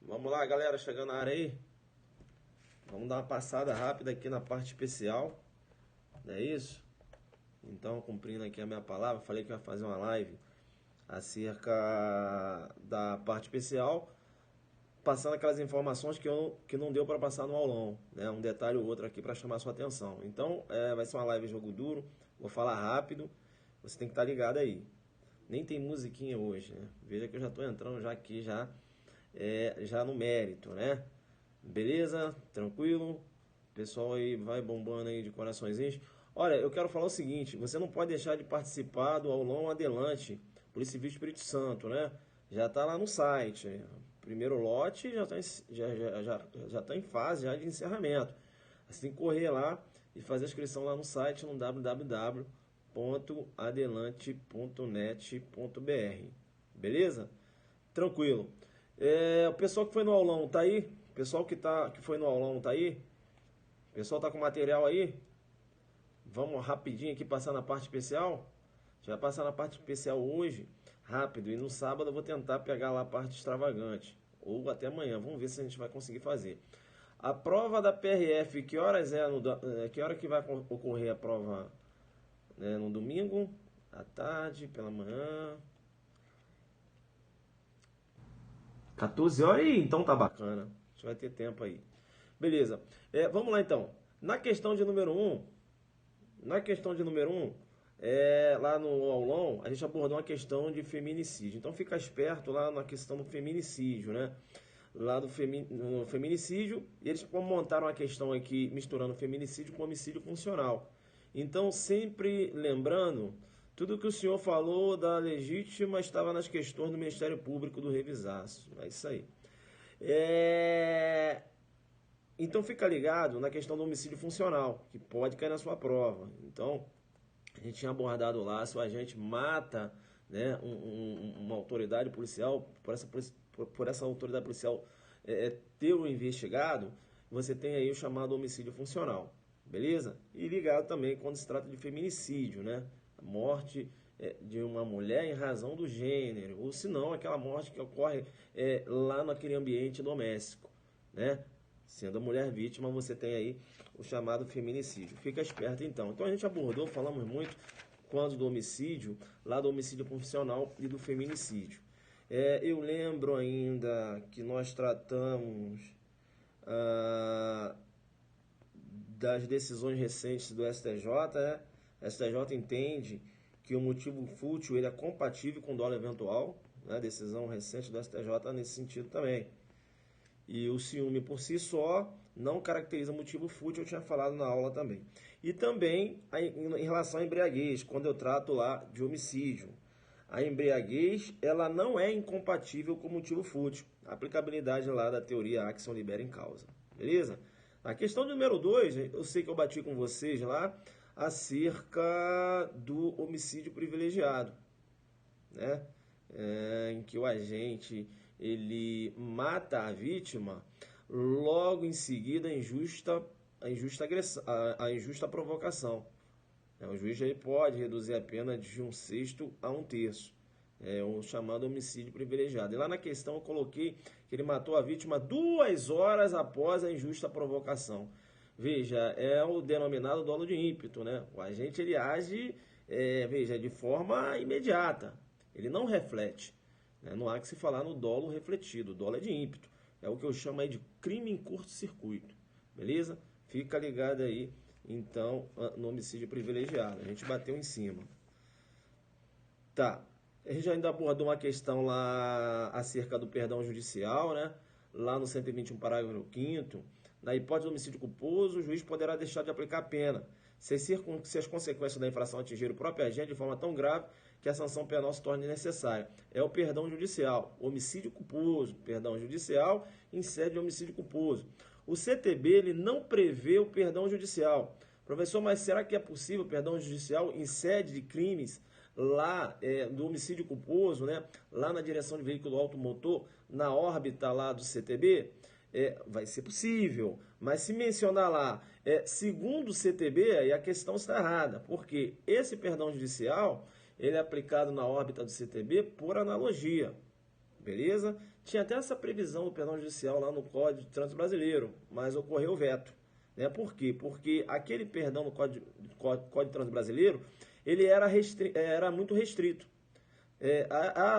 Vamos lá, galera, chegando na área aí. Vamos dar uma passada rápida aqui na parte especial, não é isso? Então, cumprindo aqui a minha palavra, falei que ia fazer uma live acerca da parte especial, passando aquelas informações que não deu para passar no aulão, né? Um detalhe ou outro aqui para chamar a sua atenção. Então, vai ser uma live jogo duro, vou falar rápido, você tem que estar ligado aí. Nem tem musiquinha hoje, né? Veja que eu já estou entrando já aqui, já no mérito, né? Beleza? Tranquilo? Pessoal aí vai bombando aí de coraçõezinhos. Olha, eu quero falar o seguinte, você não pode deixar de participar do aulão Adelante, Polícia Civil Espírito Santo, né? Já está lá no site. Primeiro lote já tá em fase já de encerramento. Você tem que correr lá e fazer a inscrição lá no site no www.adelante.net.br. Beleza? Tranquilo. O pessoal que foi no aulão tá aí? O pessoal que foi no aulão tá aí? O pessoal tá com material aí? Vamos rapidinho aqui passar na parte especial? A gente vai passar na parte especial hoje, rápido, e no sábado eu vou tentar pegar lá a parte extravagante. Ou até amanhã, vamos ver se a gente vai conseguir fazer. A prova da PRF, que horas que hora que vai ocorrer a prova? No domingo, à tarde, pela manhã. 14 horas, então tá bacana. A gente vai ter tempo aí. Beleza. Vamos lá então. Na questão de número 1, lá no aulão, a gente abordou uma questão de feminicídio. Então fica esperto lá na questão do feminicídio, né? Lá no feminicídio, eles montaram a questão aqui misturando feminicídio com homicídio funcional. Então, sempre lembrando, tudo que o senhor falou da legítima estava nas questões do Ministério Público do Revisaço. É isso aí. Então, fica ligado na questão do homicídio funcional, que pode cair na sua prova. Então, a gente tinha abordado lá, se o agente mata, né, uma autoridade policial, por essa autoridade policial ter o investigado, você tem aí o chamado homicídio funcional, beleza? E ligado também quando se trata de feminicídio, né? A morte de uma mulher em razão do gênero, ou se não, aquela morte que ocorre lá naquele ambiente doméstico, né? Sendo a mulher vítima, você tem aí o chamado feminicídio. Fica esperto então. Então a gente abordou, falamos muito quando do homicídio, lá do homicídio funcional e do feminicídio. Eu lembro ainda que nós tratamos das decisões recentes do STJ, né? O STJ entende que o motivo fútil ele é compatível com dolo eventual, né? Decisão recente do STJ nesse sentido também. E o ciúme por si só não caracteriza motivo fútil, eu tinha falado na aula também. E também em relação à embriaguez, quando eu trato lá de homicídio. A embriaguez, ela não é incompatível com motivo fútil. A aplicabilidade lá da teoria Axion libera em causa. Beleza? A questão número 2, eu sei que eu bati com vocês lá, acerca do homicídio privilegiado, né? Em que o agente ele mata a vítima, logo em seguida a injusta provocação. O juiz aí pode reduzir a pena de 1/6 a 1/3. É o chamado homicídio privilegiado. E lá na questão eu coloquei que ele matou a vítima 2 horas após a injusta provocação. Veja, é o denominado dolo de ímpeto, né? O agente ele age, de forma imediata. Ele não reflete. Né? Não há que se falar no dolo refletido. O dolo é de ímpeto. É o que eu chamo aí de crime em curto-circuito. Beleza? Fica ligado aí, então, no homicídio privilegiado. A gente bateu em cima. Tá. A gente ainda abordou uma questão lá acerca do perdão judicial, né? Lá no 121, parágrafo 5º, na hipótese de homicídio culposo, o juiz poderá deixar de aplicar a pena, se as consequências da infração atingirem o próprio agente de forma tão grave que a sanção penal se torne necessária. É o perdão judicial, homicídio culposo, perdão judicial em sede de homicídio culposo. O CTB ele não prevê o perdão judicial. Professor, mas será que é possível o perdão judicial em sede de crimes lá do homicídio culposo, né? Lá na direção de veículo automotor, na órbita lá do CTB? Vai ser possível, mas se mencionar lá, segundo o CTB, aí a questão está errada, porque esse perdão judicial, ele é aplicado na órbita do CTB por analogia, beleza? tinha até essa previsão do perdão judicial lá no Código de Trânsito Brasileiro, mas ocorreu o veto. Né? Por quê? Porque aquele perdão no Código de Trânsito Brasileiro, ele era muito restrito.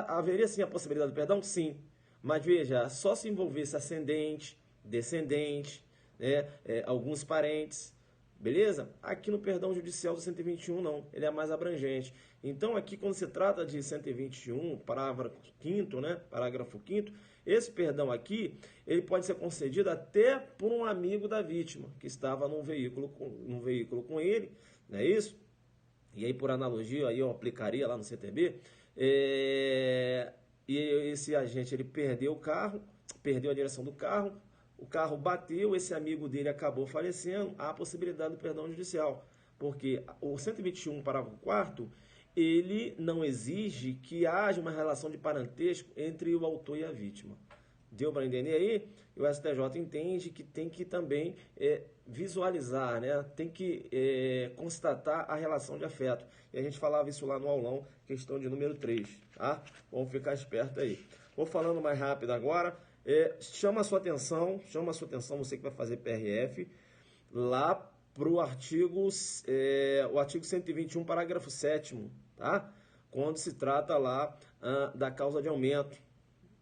Haveria sim a possibilidade do perdão? Sim. Mas veja, só se envolvesse ascendente, descendente, né, alguns parentes, beleza? Aqui no perdão judicial do 121 não, ele é mais abrangente. Então aqui quando se trata de 121, parágrafo 5º, esse perdão aqui, ele pode ser concedido até por um amigo da vítima, que estava num veículo com ele, não é isso? E aí por analogia, aí eu aplicaria lá no CTB, e esse agente ele perdeu o carro, perdeu a direção do carro, o carro bateu, esse amigo dele acabou falecendo, há a possibilidade do perdão judicial, porque o 121, parágrafo 4º, ele não exige que haja uma relação de parentesco entre o autor e a vítima. Deu para entender aí? E o STJ entende que tem que também visualizar, né? Tem que constatar a relação de afeto. E a gente falava isso lá no aulão, questão de número 3, tá? Vamos ficar esperto aí. Vou falando mais rápido agora. Chama a sua atenção, você que vai fazer PRF, lá para o artigo 121, parágrafo 7º, tá? Quando se trata lá da causa de aumento,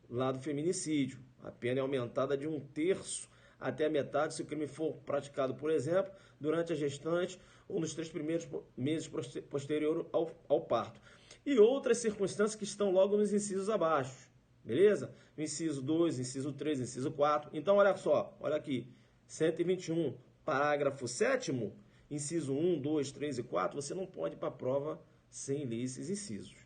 lá do feminicídio. A pena é aumentada de 1/3 até a metade se o crime for praticado, por exemplo, durante a gestante ou nos 3 primeiros meses posterior ao parto. E outras circunstâncias que estão logo nos incisos abaixo. Beleza? Inciso 2, inciso 3, inciso 4. Então, olha só, olha aqui. 121, parágrafo 7º, inciso 1, 2, 3 e 4, você não pode ir para a prova sem ler esses incisos.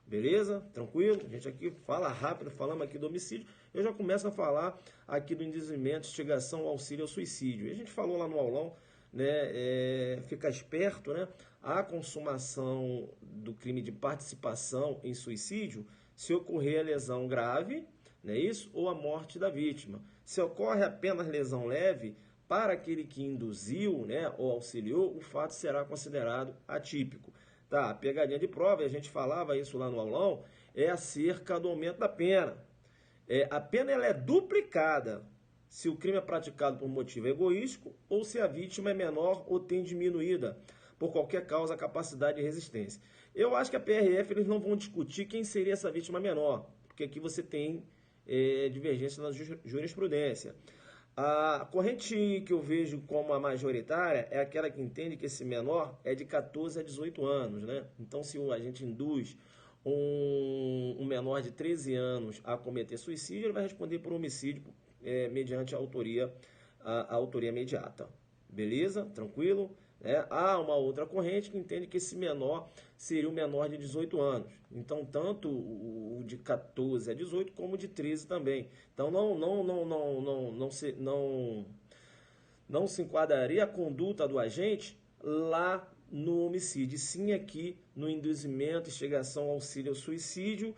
Beleza? Tranquilo? A gente aqui fala rápido, falamos aqui do homicídio. Eu já começo a falar aqui do induzimento, instigação, auxílio ao suicídio. E a gente falou lá no aulão, né? Fica esperto, né? A consumação do crime de participação em suicídio se ocorrer a lesão grave, não é isso? Ou a morte da vítima. Se ocorre apenas lesão leve, para aquele que induziu, né, ou auxiliou, o fato será considerado atípico. Tá, a pegadinha de prova, e a gente falava isso lá no aulão, é acerca do aumento da pena. A pena ela é duplicada se o crime é praticado por motivo egoístico ou se a vítima é menor ou tem diminuída por qualquer causa a capacidade de resistência. Eu acho que a PRF eles não vão discutir quem seria essa vítima menor, porque aqui você tem divergência na jurisprudência. A corrente que eu vejo como a majoritária é aquela que entende que esse menor é de 14 a 18 anos, né? Então, se a gente induz um menor de 13 anos a cometer suicídio, ele vai responder por homicídio mediante a autoria imediata. Beleza? Tranquilo? Há uma outra corrente que entende que esse menor seria o menor de 18 anos. Então, tanto o de 14 a 18 como o de 13 também. Então, não se enquadraria a conduta do agente lá no homicídio, sim aqui no induzimento, instigação, auxílio ao suicídio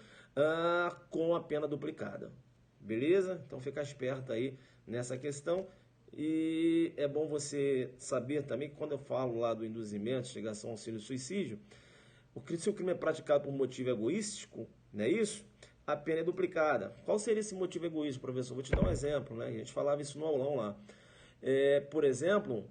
com a pena duplicada. Beleza? Então, fica esperto aí nessa questão. E é bom você saber também que quando eu falo lá do induzimento, instigação, auxílio e suicídio, se o crime é praticado por motivo egoístico, não é isso? A pena é duplicada. Qual seria esse motivo egoístico, professor? Vou te dar um exemplo, né? A gente falava isso no aulão lá. Por exemplo,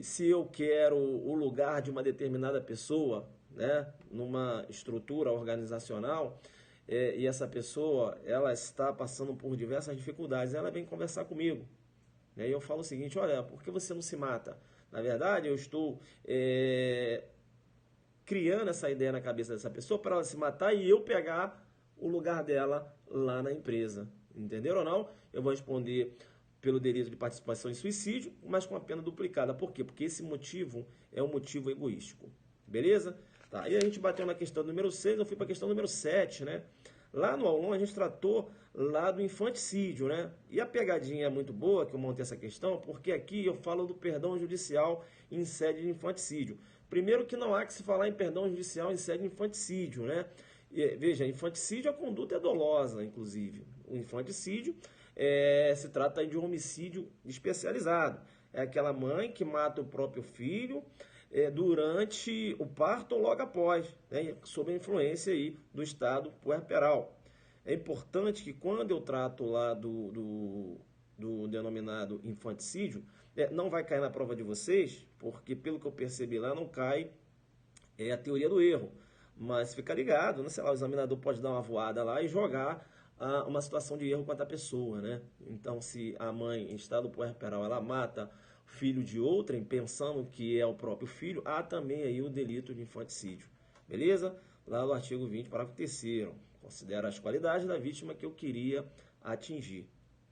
se eu quero o lugar de uma determinada pessoa, né, numa estrutura organizacional, e essa pessoa ela está passando por diversas dificuldades, ela vem conversar comigo. E aí eu falo o seguinte, olha, por que você não se mata? Na verdade, eu estou criando essa ideia na cabeça dessa pessoa para ela se matar e eu pegar o lugar dela lá na empresa. Entenderam ou não? Eu vou responder pelo delito de participação em suicídio, mas com a pena duplicada. Por quê? Porque esse motivo é um motivo egoístico. Beleza? Tá. E a gente bateu na questão número 6, eu fui para a questão número 7, né? Lá no aulão a gente tratou lá do infanticídio, né? E a pegadinha é muito boa que eu montei essa questão, porque aqui eu falo do perdão judicial em sede de infanticídio. Primeiro que não há que se falar em perdão judicial em sede de infanticídio, né? Veja, infanticídio a conduta é dolosa, inclusive. O infanticídio se trata de um homicídio especializado. É aquela mãe que mata o próprio filho durante o parto ou logo após, né, sob a influência aí do estado puerperal. É importante que quando eu trato lá do denominado infanticídio, não vai cair na prova de vocês, porque pelo que eu percebi lá, não cai a teoria do erro. Mas fica ligado, né? Sei lá, o examinador pode dar uma voada lá e jogar uma situação de erro contra a pessoa, né? Então, se a mãe, em estado puerperal, ela mata o filho de outrem, pensando que é o próprio filho, há também aí o delito de infanticídio. Beleza? Lá no artigo 20, parágrafo 3º, considera as qualidades da vítima que eu queria atingir,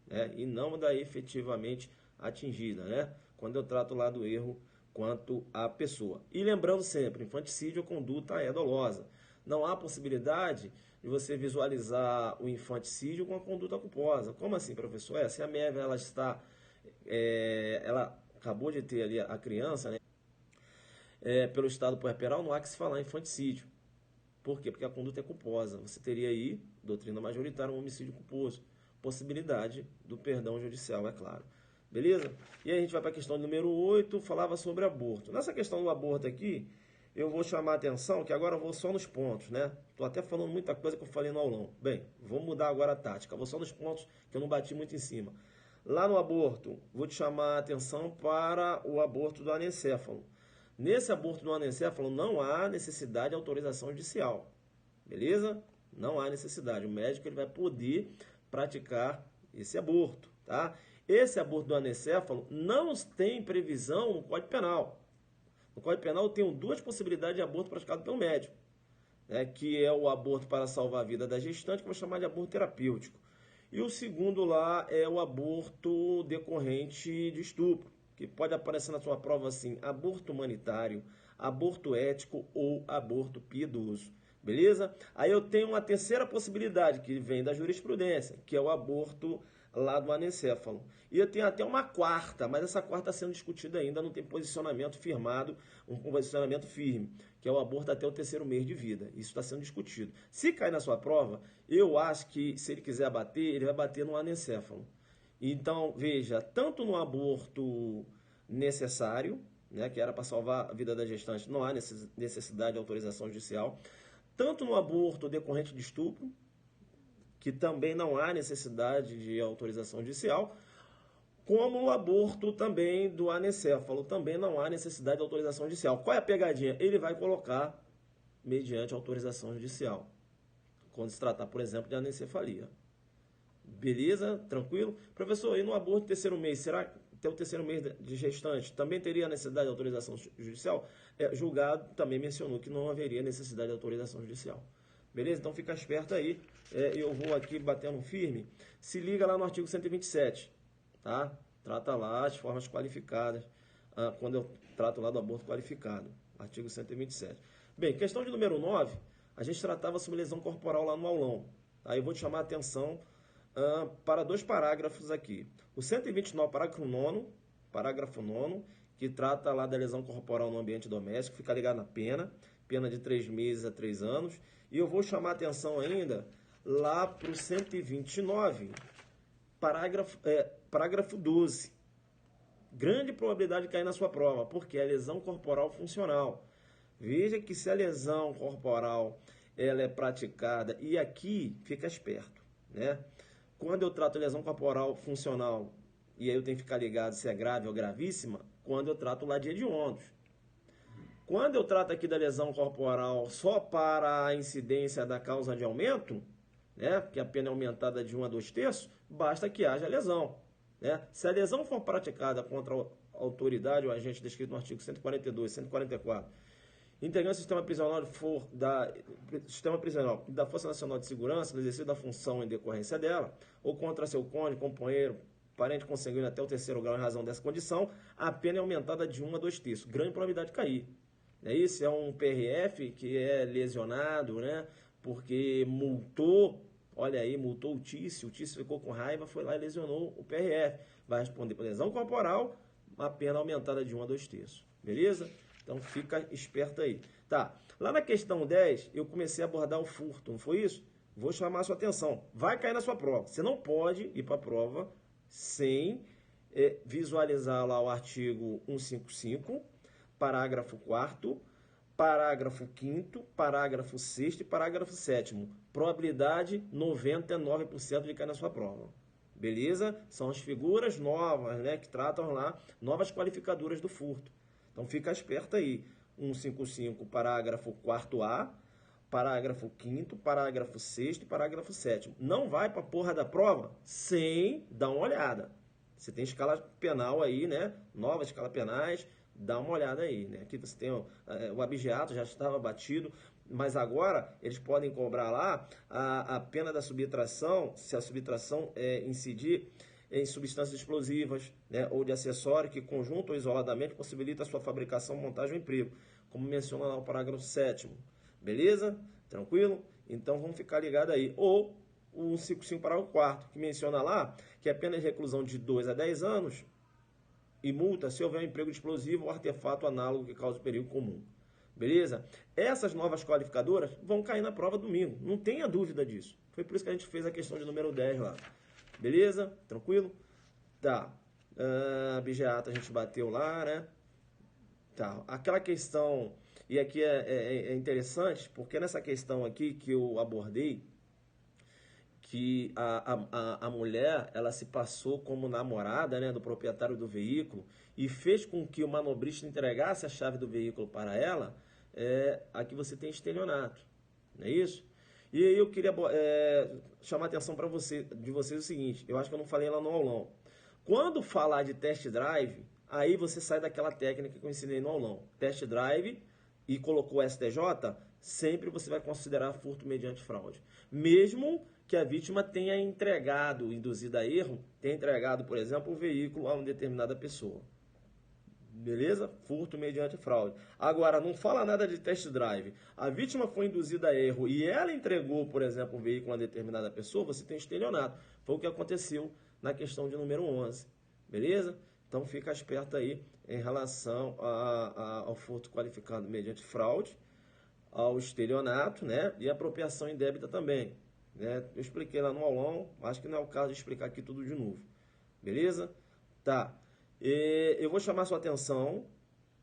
né? E não da efetivamente atingida, né? Quando eu trato lá do erro quanto à pessoa. E lembrando sempre, infanticídio ou conduta é dolosa. Não há possibilidade de você visualizar o infanticídio com a conduta culposa. Como assim, professor? Se a MEV ela está, ela acabou de ter ali a criança, né? Pelo estado puerperal, não há que se falar em infanticídio. Por quê? Porque a conduta é culposa. Você teria aí, doutrina majoritária, um homicídio culposo. Possibilidade do perdão judicial, é claro. Beleza? E aí a gente vai para a questão número 8, falava sobre aborto. Nessa questão do aborto aqui, eu vou chamar a atenção, que agora eu vou só nos pontos, né? Estou até falando muita coisa que eu falei no aulão. Bem, vou mudar agora a tática. Vou só nos pontos que eu não bati muito em cima. Lá no aborto, vou te chamar a atenção para o aborto do anencéfalo. Nesse aborto do anencéfalo não há necessidade de autorização judicial. Beleza? Não há necessidade. O médico ele vai poder praticar esse aborto, tá? Esse aborto do anencéfalo não tem previsão no Código Penal. No Código Penal eu tenho duas possibilidades de aborto praticado pelo médico, né, que é o aborto para salvar a vida da gestante, que eu vou chamar de aborto terapêutico. E o segundo lá é o aborto decorrente de estupro, que pode aparecer na sua prova assim, aborto humanitário, aborto ético ou aborto piedoso. Beleza? Aí eu tenho uma terceira possibilidade, que vem da jurisprudência, que é o aborto lá do anencéfalo. E eu tenho até uma quarta, mas essa quarta está sendo discutida ainda, não tem posicionamento firmado, um posicionamento firme, que é o aborto até o 3º mês de vida. Isso está sendo discutido. Se cair na sua prova, eu acho que se ele quiser bater, ele vai bater no anencéfalo. Então, veja, tanto no aborto necessário, né, que era para salvar a vida da gestante, não há necessidade de autorização judicial, tanto no aborto decorrente de estupro, que também não há necessidade de autorização judicial, como o aborto também do anencéfalo, também não há necessidade de autorização judicial. Qual é a pegadinha? Ele vai colocar mediante autorização judicial, quando se tratar, por exemplo, de anencefalia. Beleza? Tranquilo? Professor, e no aborto do 3º mês, será que até o 3º mês de gestante também teria necessidade de autorização judicial? Julgado também mencionou que não haveria necessidade de autorização judicial. Beleza? Então fica esperto aí. Eu vou aqui batendo firme. Se liga lá no artigo 127, tá? Trata lá as formas qualificadas, quando eu trato lá do aborto qualificado. Artigo 127. Bem, questão de número 9, a gente tratava sobre lesão corporal lá no aulão. Aí eu vou te chamar a atenção para 2 parágrafos aqui. O 129, parágrafo 9, que trata lá da lesão corporal no ambiente doméstico, fica ligado na pena de 3 meses a 3 anos. E eu vou chamar a atenção ainda lá para o 129, parágrafo 12. Grande probabilidade de cair na sua prova, porque é a lesão corporal funcional. Veja que se a lesão corporal ela é praticada, e aqui fica esperto, né? Quando eu trato lesão corporal funcional, e aí eu tenho que ficar ligado se é grave ou gravíssima, quando eu trato lá de hediondos. Quando eu trato aqui da lesão corporal só para a incidência da causa de aumento, né, porque a pena é aumentada de 1 a 2/3, basta que haja lesão. Né? Se a lesão for praticada contra a autoridade ou agente descrito no artigo 142, 144, integrante do sistema prisional da Força Nacional de Segurança, no exercício da função em decorrência dela, ou contra seu cônjuge, companheiro, parente consanguíneo até o 3º grau em razão dessa condição, a pena é aumentada de 1 a 2/3. Grande probabilidade de cair. Isso é um PRF que é lesionado, né? Porque multou, olha aí, multou o Tício ficou com raiva, foi lá e lesionou o PRF. Vai responder por lesão corporal, a pena aumentada de 1 a 2/3. Beleza? Então fica esperto aí. Tá, lá na questão 10, eu comecei a abordar o furto, não foi isso? Vou chamar a sua atenção. Vai cair na sua prova. Você não pode ir para a prova sem visualizar lá o artigo 155, parágrafo 4º, parágrafo 5º, parágrafo 6º e parágrafo 7º. Probabilidade 99% de cair na sua prova. Beleza? São as figuras novas, né, que tratam lá, novas qualificadoras do furto. Então fica esperto aí. 155, parágrafo 4A, parágrafo 5º, parágrafo 6º e parágrafo 7º. Não vai para a porra da prova sem dar uma olhada. Você tem escala penal aí, né? Novas escalas penais, dá uma olhada aí, né? Aqui você tem o abigeato, já estava batido, mas agora eles podem cobrar lá a pena da subtração, se a subtração incidir em substâncias explosivas, né, ou de acessório que conjunto ou isoladamente possibilita a sua fabricação, montagem ou emprego, como menciona lá o parágrafo 7º. Beleza? Tranquilo? Então vamos ficar ligado aí. Ou o 155 parágrafo 4º, que menciona lá que a pena de reclusão de 2 a 10 anos e multa se houver um emprego de explosivo ou artefato análogo que cause perigo comum. Beleza? Essas novas qualificadoras vão cair na prova domingo. Não tenha dúvida disso. Foi por isso que a gente fez a questão de número 10 lá. Beleza? Tranquilo? Tá. Abigeato a gente bateu lá, né? Tá. Aquela questão, e aqui é interessante, porque nessa questão aqui que eu abordei, que a mulher, ela se passou como namorada, né, do proprietário do veículo e fez com que o manobrista entregasse a chave do veículo para ela, aqui você tem estelionato, não é isso? E aí eu queria chamar a atenção de vocês o seguinte, eu acho que eu não falei lá no aulão. Quando falar de test drive, aí você sai daquela técnica que eu ensinei no aulão. Test drive e colocou STJ, sempre você vai considerar furto mediante fraude. Mesmo que a vítima tenha entregado, induzido a erro, tenha entregado, por exemplo, o veículo a uma determinada pessoa. Beleza? Furto mediante fraude. Agora, não fala nada de test drive. A vítima foi induzida a erro e ela entregou, por exemplo, o veículo a uma determinada pessoa, você tem estelionato. Foi o que aconteceu na questão de número 11. Beleza? Então, fica esperto aí em relação ao furto qualificado mediante fraude, ao estelionato, né? E apropriação indébita também. Né? Eu expliquei lá no aulão, acho que não é o caso de explicar aqui tudo de novo. Beleza? Tá. Eu vou chamar sua atenção,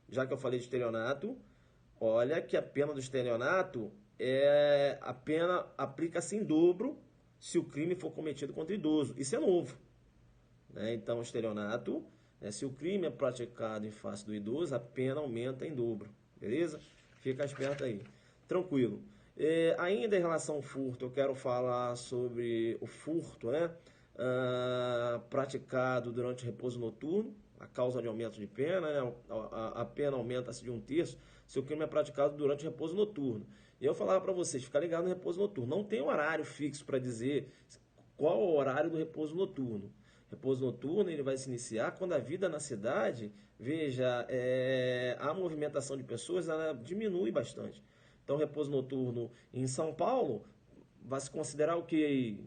já que eu falei de estelionato, olha que a pena do estelionato a pena aplica-se em dobro se o crime for cometido contra idoso. Isso é novo. Né? Então, estelionato, se o crime é praticado em face do idoso, a pena aumenta em dobro. Beleza? Fica esperto aí. Tranquilo. Ainda em relação ao furto, eu quero falar sobre o furto, né? Praticado durante o repouso noturno, a causa de aumento de pena, né? A pena aumenta-se de 1/3 se o crime é praticado durante o repouso noturno. E eu falava para vocês, ficar ligado no repouso noturno. Não tem horário fixo para dizer qual é o horário do repouso noturno. Repouso noturno ele vai se iniciar quando a vida na cidade, veja, a movimentação de pessoas ela diminui bastante. Então, repouso noturno em São Paulo vai se considerar o que?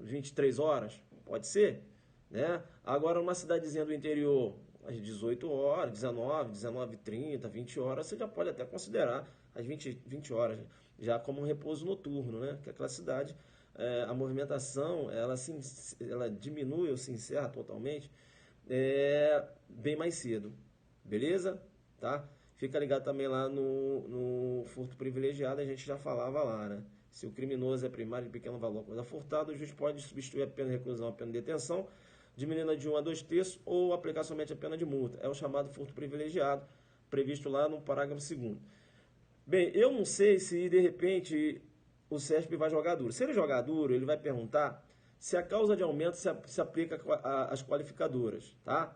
23 horas? Pode ser? Né? Agora, uma cidadezinha do interior, às 18 horas, 19, 19h30, 20 horas, você já pode até considerar as 20 horas já como um repouso noturno, né? Que aquela cidade, a movimentação, ela diminui ou se encerra totalmente bem mais cedo. Beleza? Tá? Fica ligado também lá no furto privilegiado, a gente já falava lá, né? Se o criminoso é primário de pequeno valor, coisa furtada, o juiz pode substituir a pena de reclusão a pena de detenção, diminuindo de 1 a 2/3 ou aplicar somente a pena de multa. É o chamado furto privilegiado, previsto lá no parágrafo 2º. Bem, eu não sei se de repente o CESP vai jogar duro. Se ele jogar duro, ele vai perguntar se a causa de aumento se aplica às qualificadoras, tá?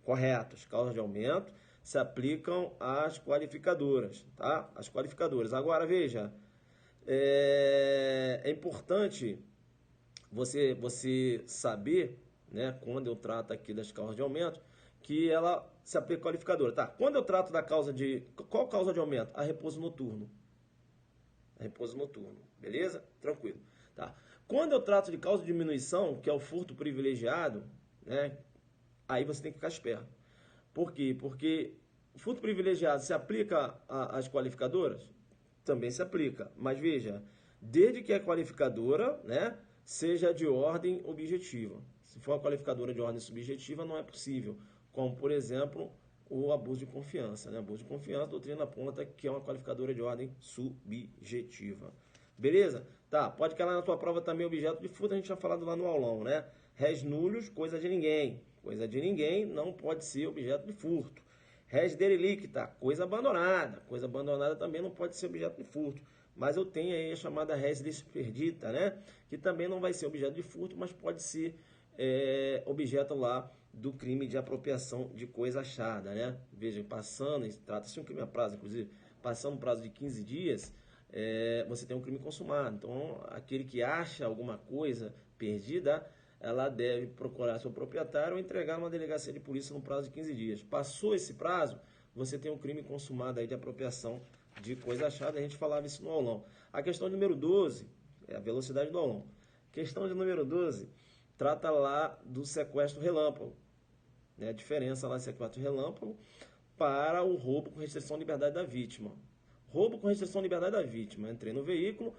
Correto, as causas de aumento se aplicam às qualificadoras, tá? As qualificadoras. Agora, veja, é importante você saber, né, quando eu trato aqui das causas de aumento, que ela se aplica qualificadora. Tá? Quando eu trato da causa de... Qual causa de aumento? A repouso noturno. A repouso noturno. Beleza? Tranquilo. Tá? Quando eu trato de causa de diminuição, que é o furto privilegiado, né, aí você tem que ficar esperto. Por quê? Porque o furto privilegiado se aplica às qualificadoras? Também se aplica. Mas veja, desde que a qualificadora, né, seja de ordem objetiva. Se for uma qualificadora de ordem subjetiva, não é possível. Como, por exemplo, o abuso de confiança, né? Abuso de confiança, a doutrina aponta que é uma qualificadora de ordem subjetiva. Beleza? Tá, pode cair lá na tua prova também objeto de furto, a gente tinha falado lá no aulão, né? Res nullus, coisa de ninguém. Coisa de ninguém não pode ser objeto de furto. Res derelicta, coisa abandonada. Coisa abandonada também não pode ser objeto de furto. Mas eu tenho aí a chamada res desperdita, né? Que também não vai ser objeto de furto, mas pode ser objeto lá do crime de apropriação de coisa achada, né? Veja, passando, trata-se de um crime a prazo, inclusive, passando um prazo de 15 dias, você tem um crime consumado. Então, aquele que acha alguma coisa perdida, ela deve procurar seu proprietário ou entregar numa delegacia de polícia no prazo de 15 dias. Passou esse prazo, você tem um crime consumado aí de apropriação de coisa achada. A gente falava isso no aulão. A questão número 12 é a velocidade do aulão. Questão de número 12 trata lá do sequestro relâmpago. Né? A diferença lá do sequestro relâmpago para o roubo com restrição de liberdade da vítima. Roubo com restrição de liberdade da vítima. Entrei no veículo,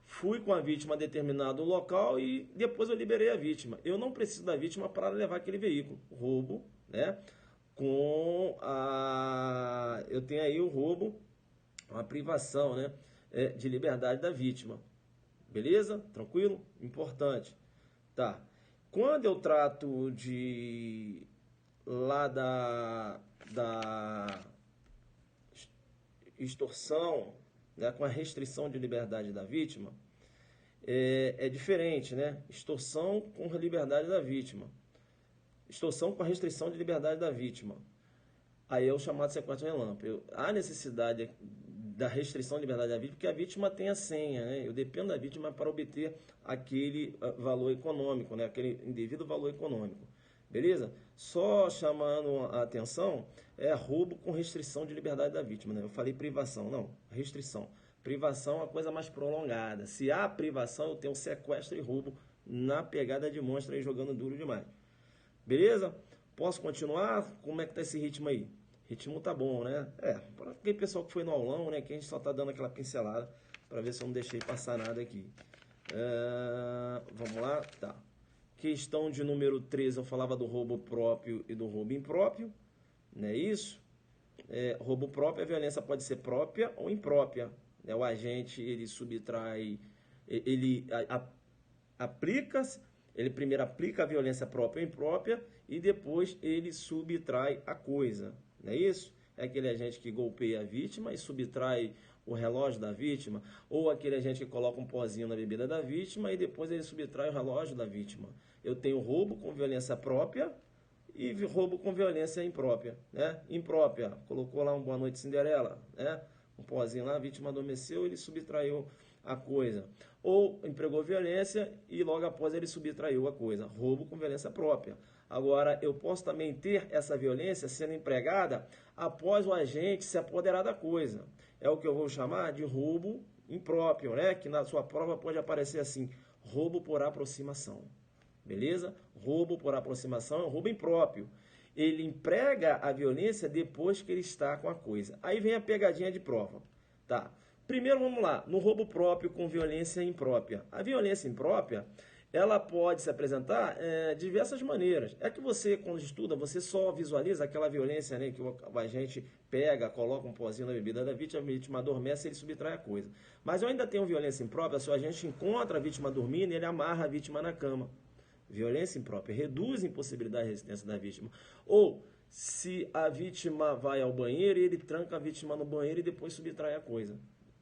fui com a vítima a determinado local e depois eu liberei a vítima. Eu não preciso da vítima para levar aquele veículo. Roubo, né? Eu tenho aí o roubo, uma privação, né? De liberdade da vítima. Beleza? Tranquilo? Importante. Tá. Quando eu trato de lá da extorsão, né, com a restrição de liberdade da vítima, é diferente, né? Extorsão com a liberdade da vítima. Extorsão com a restrição de liberdade da vítima. Aí é o chamado sequestro relâmpago. Há necessidade da restrição de liberdade da vítima, porque a vítima tem a senha, né? Eu dependo da vítima para obter aquele valor econômico, né? Aquele indevido valor econômico. Beleza? Só chamando a atenção, roubo com restrição de liberdade da vítima, né? Eu falei privação, não, restrição. Privação é uma coisa mais prolongada. Se há privação, eu tenho sequestro e roubo na pegada de monstro aí, jogando duro demais. Beleza? Posso continuar? Como é que tá esse ritmo aí? Ritmo tá bom, né? Para aquele pessoal que foi no aulão, né? Que a gente só tá dando aquela pincelada para ver se eu não deixei passar nada aqui. Vamos lá? Tá. Questão de número 13, eu falava do roubo próprio e do roubo impróprio. Não é isso? Roubo próprio, a violência pode ser própria ou imprópria. Né? O agente, ele subtrai, ele aplica, ele primeiro aplica a violência própria ou imprópria e depois ele subtrai a coisa. Não é isso? É aquele agente que golpeia a vítima e subtrai o relógio da vítima, ou aquele agente que coloca um pozinho na bebida da vítima e depois ele subtrai o relógio da vítima. Eu tenho roubo com violência própria e roubo com violência imprópria, né? Imprópria, colocou lá um Boa Noite Cinderela, né? Um pozinho lá, a vítima adormeceu, ele subtraiu a coisa. Ou empregou violência e logo após ele subtraiu a coisa. Roubo com violência própria. Agora, eu posso também ter essa violência sendo empregada após o agente se apoderar da coisa. É o que eu vou chamar de roubo impróprio, né? Que na sua prova pode aparecer assim, roubo por aproximação. Beleza? Roubo por aproximação é um roubo impróprio. Ele emprega a violência depois que ele está com a coisa. Aí vem a pegadinha de prova. Tá? Primeiro, vamos lá. No roubo próprio com violência imprópria. A violência imprópria, ela pode se apresentar de diversas maneiras. É que você, quando estuda, você só visualiza aquela violência, né, que o agente pega, coloca um pozinho na bebida da vítima adormece e ele subtrai a coisa. Mas eu ainda tenho violência imprópria, se o agente encontra a vítima dormindo, ele amarra a vítima na cama. Violência imprópria reduz a impossibilidade de resistência da vítima. Ou, se a vítima vai ao banheiro e ele tranca a vítima no banheiro e depois subtrai a coisa.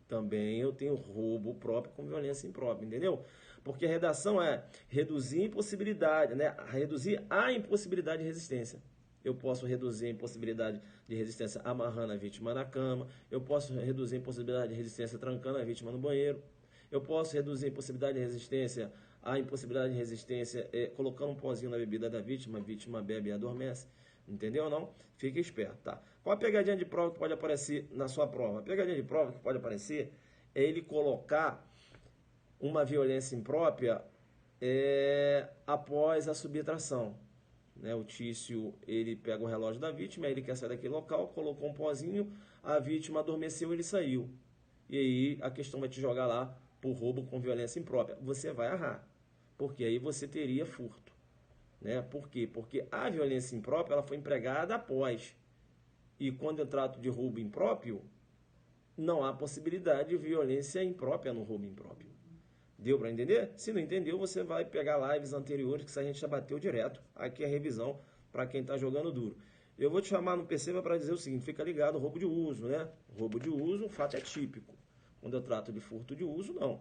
Também eu tenho roubo próprio com violência imprópria, entendeu? Porque a redação é reduzir a impossibilidade, né? Reduzir a impossibilidade de resistência. Eu posso reduzir a impossibilidade de resistência amarrando a vítima na cama. Eu posso reduzir a impossibilidade de resistência trancando a vítima no banheiro. Eu posso reduzir a impossibilidade de resistência, colocando um pozinho na bebida da vítima, a vítima bebe e adormece. Entendeu ou não? Fique esperto, tá? Qual a pegadinha de prova que pode aparecer na sua prova? A pegadinha de prova que pode aparecer é ele colocar uma violência imprópria após a subtração. Né? O Tício, ele pega o relógio da vítima, ele quer sair daquele local, colocou um pozinho, a vítima adormeceu, ele saiu. E aí a questão vai te jogar lá por roubo com violência imprópria. Você vai errar, porque aí você teria furto. Né? Por quê? Porque a violência imprópria ela foi empregada após. E quando eu trato de roubo impróprio, não há possibilidade de violência imprópria no roubo impróprio. Deu para entender? Se não entendeu, você vai pegar lives anteriores, que isso a gente já bateu direto. Aqui é a revisão para quem está jogando duro. Eu vou te chamar no PC para dizer o seguinte, fica ligado, roubo de uso, né? Roubo de uso, o fato é típico. Quando eu trato de furto de uso, não.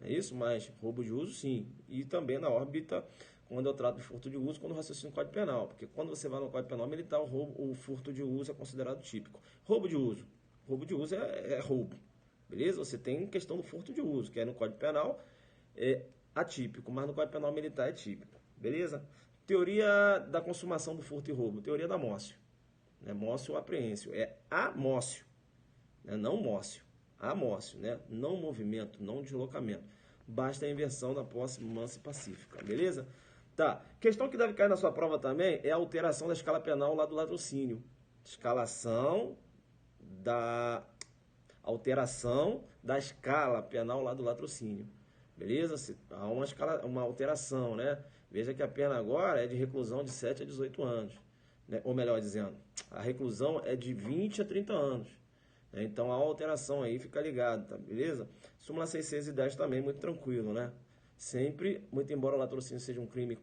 É isso? Mas roubo de uso, sim. E também na órbita, quando eu trato de furto de uso, quando eu raciocino no Código Penal. Porque quando você vai no Código Penal militar, o furto de uso é considerado típico. Roubo de uso. Roubo de uso é roubo. Beleza? Você tem questão do furto de uso, que é no Código Penal é atípico, mas no Código Penal militar é típico. Beleza? Teoria da consumação do furto e roubo. Teoria da Mócio. Né? Mócio apreensio. É amócio. Né? Não mócio. Amócio. Né? Não movimento, não deslocamento. Basta a inversão da posse mansa e pacífica. Beleza? Tá. Questão que deve cair na sua prova também é a alteração da escala penal lá do latrocínio. Alteração da escala penal lá do latrocínio. Beleza? Há uma alteração, né? Veja que a pena agora é de reclusão de 7 a 18 anos. Né? Ou melhor dizendo, a reclusão é de 20 a 30 anos. Né? Então há uma alteração aí, fica ligado, tá? Beleza? Súmula 610 também, muito tranquilo, né? Sempre, muito embora o latrocínio seja um crime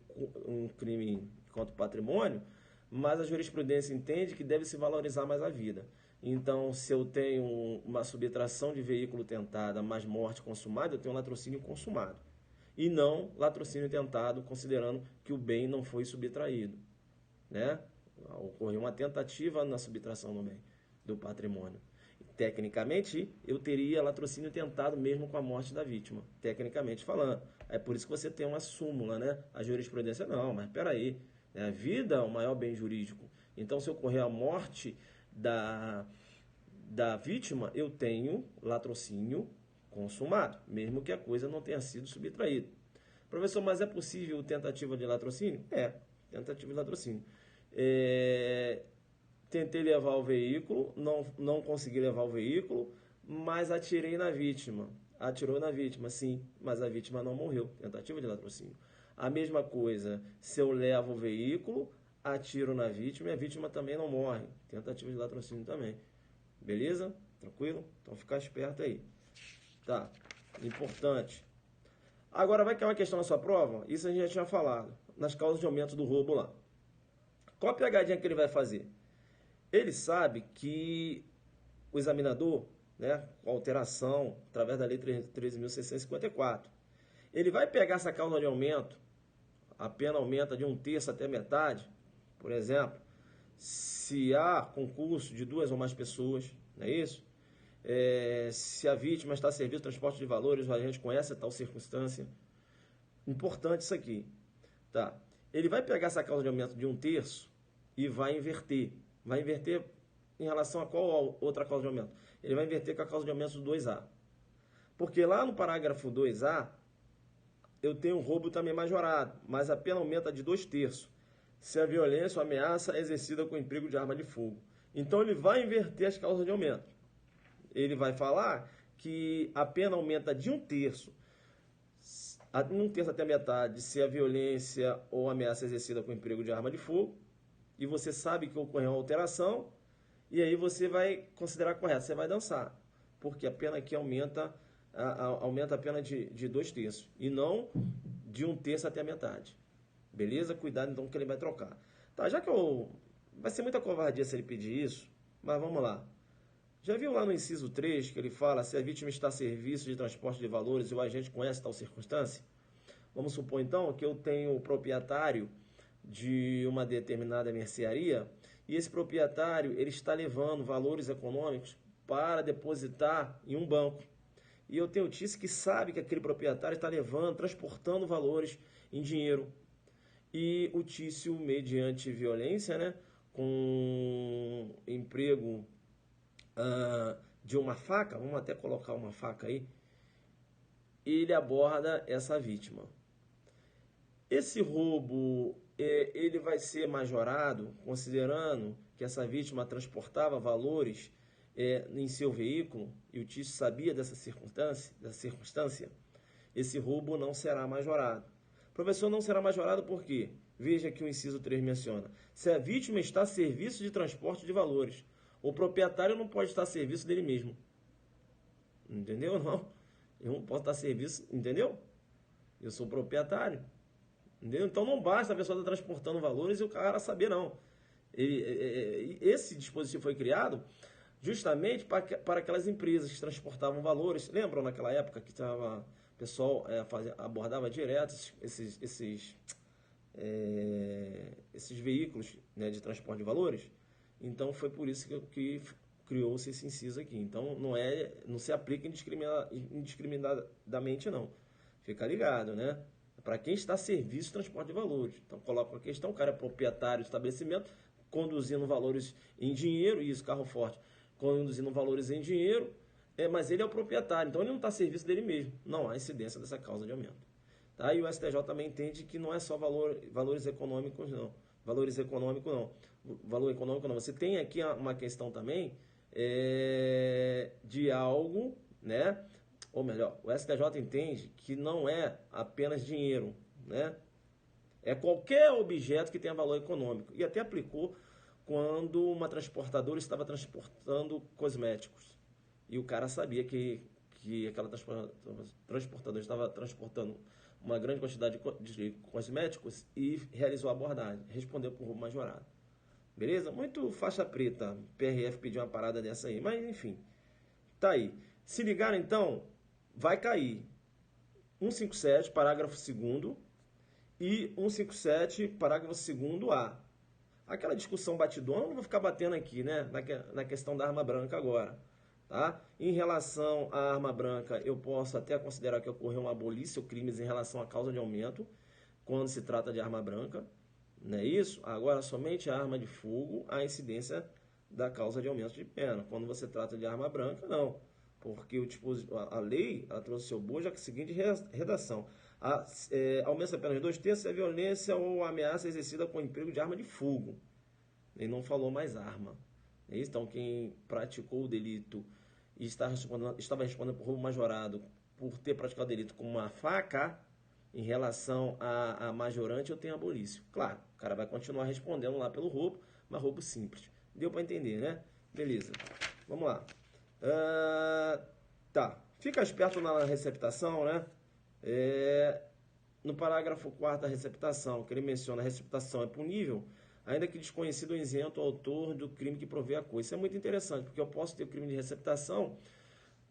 contra o patrimônio, mas a jurisprudência entende que deve se valorizar mais a vida. Então, se eu tenho uma subtração de veículo tentada mais morte consumada, eu tenho um latrocínio consumado. E não latrocínio tentado, considerando que o bem não foi subtraído. Né? Ocorreu uma tentativa na subtração do bem, do patrimônio. Tecnicamente, eu teria latrocínio tentado mesmo com a morte da vítima, tecnicamente falando. É por isso que você tem uma súmula, né? A jurisprudência, não, mas peraí, né? A vida é o maior bem jurídico. Então, se ocorrer a morte da vítima, eu tenho latrocínio consumado, mesmo que a coisa não tenha sido subtraída. Professor, mas é possível tentativa de latrocínio? É, tentativa de latrocínio. Tentei levar o veículo, não consegui levar o veículo, mas atirei na vítima. Atirou na vítima, sim, mas a vítima não morreu. Tentativa de latrocínio. A mesma coisa, se eu levo o veículo, atiro na vítima e a vítima também não morre. Tentativa de latrocínio também. Beleza? Tranquilo? Então fica esperto aí. Tá. Importante. Agora vai cair uma questão na sua prova. Isso a gente já tinha falado. Nas causas de aumento do roubo lá. Qual a pegadinha que ele vai fazer? Ele sabe que o examinador, né, com alteração, através da lei 13.654, ele vai pegar essa causa de aumento, a pena aumenta de 1/3 até metade, por exemplo, se há concurso de 2 ou mais pessoas, não é isso? Se a vítima está a serviço de transporte de valores, o agente conhece a tal circunstância. Importante isso aqui. Tá? Ele vai pegar essa causa de aumento de 1/3 e vai inverter. Vai inverter em relação a qual outra causa de aumento? Ele vai inverter com a causa de aumento do 2A. Porque lá no parágrafo 2A, eu tenho um roubo também majorado, mas a pena aumenta de 2/3 se a violência ou ameaça é exercida com emprego de arma de fogo. Então ele vai inverter as causas de aumento. Ele vai falar que a pena aumenta de 1/3 até metade se a violência ou ameaça é exercida com emprego de arma de fogo, e você sabe que ocorreu uma alteração, e aí você vai considerar correto, você vai dançar, porque a pena aqui aumenta a pena de 2/3, e não de 1/3 até a metade. Beleza? Cuidado então que ele vai trocar. Tá, vai ser muita covardia se ele pedir isso, mas vamos lá. Já viu lá no inciso 3 que ele fala se a vítima está a serviço de transporte de valores e o agente conhece tal circunstância? Vamos supor então que eu tenho o proprietário de uma determinada mercearia e esse proprietário ele está levando valores econômicos para depositar em um banco. E eu tenho o Tício que sabe que aquele proprietário está levando, transportando valores em dinheiro. E o Tício, mediante violência, né, com emprego de uma faca, vamos até colocar uma faca aí, ele aborda essa vítima. Esse roubo ele vai ser majorado, considerando que essa vítima transportava valores em seu veículo, e o Tício sabia dessa circunstância, esse roubo não será majorado. Professor, não será majorado por quê? Veja que o inciso 3 menciona, se a vítima está a serviço de transporte de valores. O proprietário não pode estar a serviço dele mesmo. Entendeu? Não. Eu não posso estar a serviço, entendeu? Eu sou proprietário. Entendeu? Então não basta a pessoa estar transportando valores e o cara saber, não. Esse dispositivo foi criado justamente para aquelas empresas que transportavam valores. Lembram naquela época que o pessoal abordava direto esses veículos, né, de transporte de valores? Então foi por isso que criou-se esse inciso aqui. Então não se aplica indiscriminadamente, não. Fica ligado, né? Para quem está a serviço de transporte de valores. Então coloca a questão, o cara é proprietário do estabelecimento, conduzindo valores em dinheiro, isso, carro forte, conduzindo valores em dinheiro, mas ele é o proprietário, então ele não está a serviço dele mesmo. Não há incidência dessa causa de aumento. Tá? E o STJ também entende que não é só valores econômicos, não. Valor econômico não. Você tem aqui uma questão também de algo, né? Ou melhor, o STJ entende que não é apenas dinheiro, né? É qualquer objeto que tenha valor econômico. E até aplicou quando uma transportadora estava transportando cosméticos. E o cara sabia que aquela transportadora estava transportando uma grande quantidade de cosméticos e realizou a abordagem. Respondeu por roubo majorado. Beleza? Muito faixa preta. PRF pediu uma parada dessa aí. Mas, enfim. Tá aí. Se ligaram, então, vai cair 157, parágrafo 2º e 157, parágrafo 2º-A. Aquela discussão batidona, não vou ficar batendo aqui, né, na questão da arma branca agora. Tá? Em relação à arma branca, eu posso até considerar que ocorreu um abolício crimes em relação à causa de aumento, quando se trata de arma branca. Não é isso? Agora, somente a arma de fogo, a incidência da causa de aumento de pena. Quando você trata de arma branca, não. Porque a lei ela trouxe seu bojo a seguinte redação. Aumenta a pena de 2/3 a violência ou ameaça exercida com emprego de arma de fogo. Ele não falou mais arma. Então, quem praticou o delito e estava respondendo por roubo majorado por ter praticado o delito com uma faca, em relação a majorante, eu tenho abolício. Claro, o cara vai continuar respondendo lá pelo roubo, mas roubo simples. Deu para entender, né? Beleza. Vamos lá. Tá. Fica esperto na receptação, né? No parágrafo 4º da receptação, que ele menciona a receptação é punível, ainda que desconhecido ou isento o autor do crime que provê a coisa. Isso é muito interessante, porque eu posso ter o crime de receptação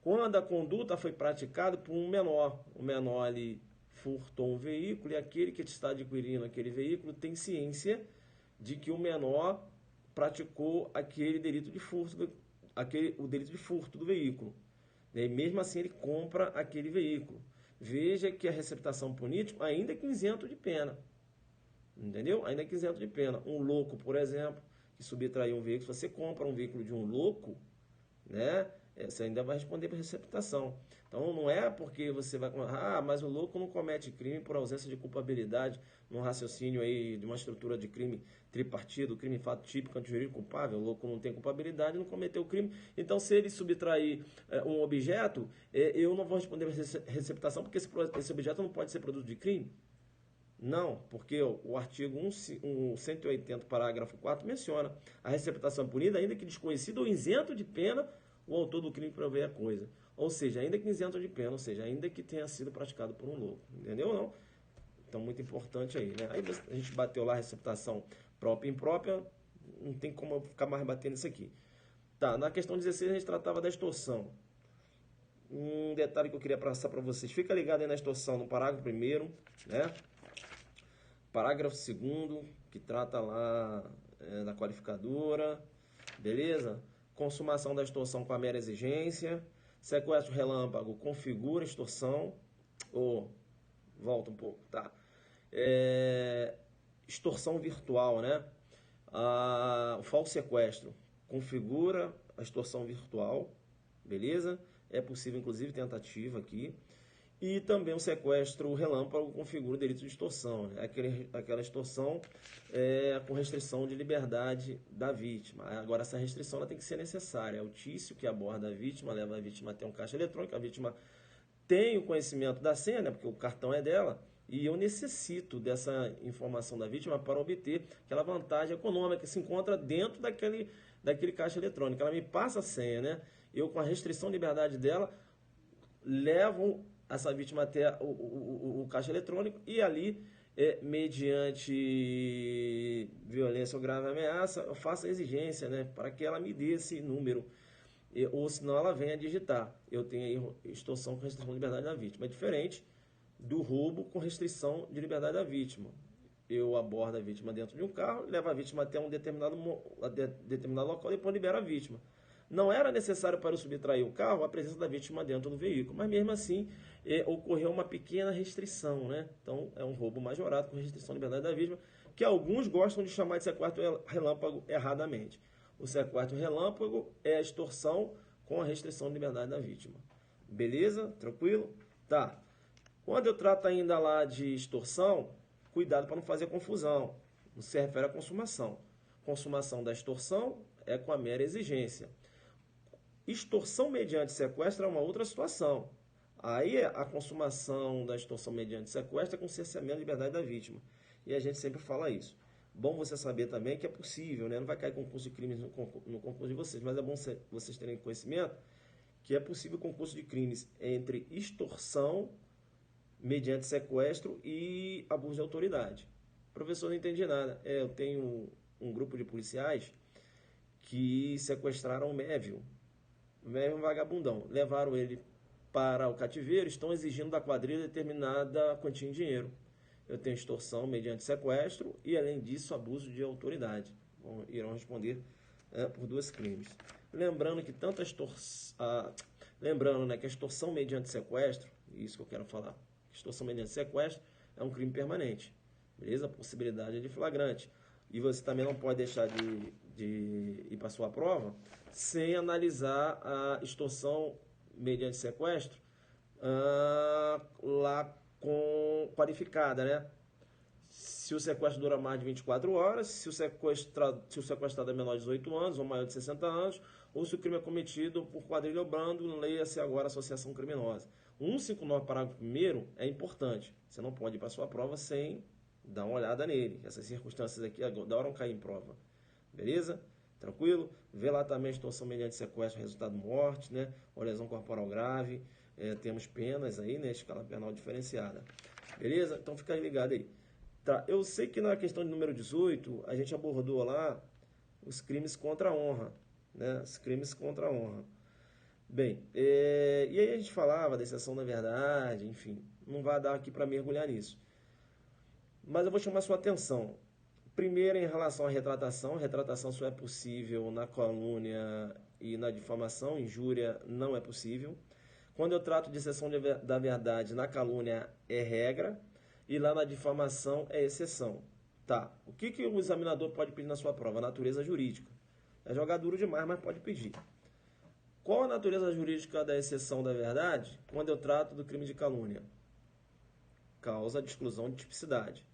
quando a conduta foi praticada por um menor. O menor ali furtou um veículo e aquele que está adquirindo aquele veículo tem ciência de que o menor praticou aquele delito de furto, o delito de furto do veículo. E mesmo assim ele compra aquele veículo. Veja que a receptação punível, ainda que isento de pena. Entendeu? Ainda que isento de pena. Um louco, por exemplo, que subtraiu um veículo, se você compra um veículo de um louco, né? Você ainda vai responder por receptação. Então não é porque você vai... mas o louco não comete crime por ausência de culpabilidade num raciocínio aí de uma estrutura de crime tripartido, crime fato típico, antijurídico culpável. O louco não tem culpabilidade, não cometeu crime. Então se ele subtrair um objeto, eu não vou responder por receptação porque esse objeto não pode ser produto de crime. Não, porque o artigo 180, parágrafo 4, menciona a receptação punida, ainda que desconhecido ou isento de pena, o autor do crime provê a coisa. Ou seja, ainda que isento de pena, ou seja, ainda que tenha sido praticado por um louco. Entendeu ou não? Então, muito importante aí, né? Aí a gente bateu lá a receptação própria e imprópria, não tem como eu ficar mais batendo isso aqui. Tá, na questão 16 a gente tratava da extorsão. Um detalhe que eu queria passar para vocês. Fica ligado aí na extorsão, no parágrafo 1º, né? Parágrafo 2º, que trata lá da qualificadora, beleza? Consumação da extorsão com a mera exigência. Sequestro relâmpago configura extorsão. Volta um pouco, tá? Extorsão virtual, né? O falso sequestro configura a extorsão virtual, beleza? É possível, inclusive, tentativa aqui. E também o sequestro relâmpago configura o delito de extorsão. Né? Aquela extorsão com restrição de liberdade da vítima. Agora, essa restrição ela tem que ser necessária. É o tício que aborda a vítima, leva a vítima até um caixa eletrônico, a vítima tem o conhecimento da senha, né? Porque o cartão é dela, e eu necessito dessa informação da vítima para obter aquela vantagem econômica que se encontra dentro daquele caixa eletrônico. Ela me passa a senha, né? Eu, com a restrição de liberdade dela, levo essa vítima até o caixa eletrônico e ali, mediante violência ou grave ameaça, eu faço a exigência, né, para que ela me dê esse número, ou senão ela venha digitar. Eu tenho aí extorsão com restrição de liberdade da vítima. É diferente do roubo com restrição de liberdade da vítima. Eu abordo a vítima dentro de um carro, levo a vítima até um determinado local e depois libero a vítima. Não era necessário para eu subtrair o carro a presença da vítima dentro do veículo, mas mesmo assim ocorreu uma pequena restrição, né? Então é um roubo majorado com restrição de liberdade da vítima, que alguns gostam de chamar de sequestro relâmpago erradamente. O sequestro relâmpago é a extorsão com a restrição de liberdade da vítima. Beleza? Tranquilo? Tá. Quando eu trato ainda lá de extorsão, cuidado para não fazer confusão. Não se refere à consumação. Consumação da extorsão é com a mera exigência. Extorsão mediante sequestro é uma outra situação. Aí a consumação da extorsão mediante sequestro é com cerceamento de liberdade da vítima. E a gente sempre fala isso. Bom você saber também que é possível, né? Não vai cair concurso de crimes no concurso de vocês, mas é bom vocês terem conhecimento que é possível concurso de crimes entre extorsão mediante sequestro e abuso de autoridade. Professor, não entendi nada. Eu tenho um grupo de policiais que sequestraram o Mévio. O Mévio é um vagabundão. Levaram ele para o cativeiro, estão exigindo da quadrilha determinada quantia em dinheiro. Eu tenho extorsão mediante sequestro e, além disso, abuso de autoridade. Irão responder por 2 crimes. Lembrando que tanto que a extorsão mediante sequestro, isso que eu quero falar, extorsão mediante sequestro é um crime permanente. Beleza? A possibilidade é de flagrante. E você também não pode deixar de ir para a sua prova sem analisar a extorsão mediante sequestro lá qualificada, né? Se o sequestro dura mais de 24 horas, se o sequestrado é menor de 18 anos ou maior de 60 anos, ou se o crime é cometido por quadrilha ou bando, leia-se agora associação criminosa. 159, parágrafo 1º, é importante. Você não pode ir para a sua prova sem dar uma olhada nele. Essas circunstâncias aqui adoram cair em prova. Beleza? Tranquilo? Vê lá também a extorsão mediante sequestro, resultado morte, né? Ou lesão corporal grave. Temos penas aí, né? Escala penal diferenciada. Beleza? Então fica ligado aí. Tá, eu sei que na questão de número 18, a gente abordou lá os crimes contra a honra, né? Os crimes contra a honra. Bem, e aí a gente falava da exceção da verdade, enfim, não vai dar aqui para mergulhar nisso. Mas eu vou chamar a sua atenção. Primeiro, em relação à retratação. Retratação só é possível na calúnia e na difamação. Injúria não é possível. Quando eu trato de exceção da verdade, na calúnia é regra. E lá na difamação é exceção. Tá, o que o examinador pode pedir na sua prova? A natureza jurídica. É jogar duro demais, mas pode pedir. Qual a natureza jurídica da exceção da verdade? Quando eu trato do crime de calúnia? Causa de exclusão de tipicidade.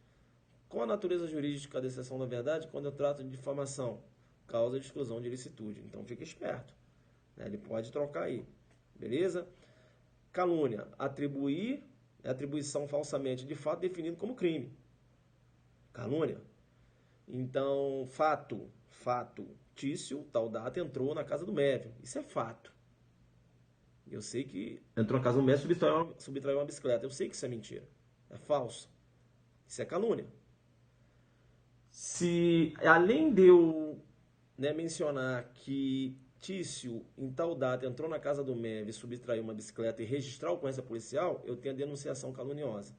Qual a natureza jurídica da exceção da verdade? Quando eu trato de difamação? Causa de exclusão de ilicitude. Então fica esperto, né? Ele pode trocar aí. Beleza? Calúnia. Atribuir é atribuição falsamente de fato definido como crime. Calúnia. Então, fato. Tício, tal data, entrou na casa do Mévio. Isso é fato. Eu sei que entrou na casa do Mévio e subtraiu uma bicicleta. Eu sei que isso é mentira. É falso. Isso é calúnia. Se, além de eu mencionar que Tício, em tal data, entrou na casa do Mévio, subtraiu uma bicicleta e registrar a ocorrência policial, eu tenho a denunciação caluniosa.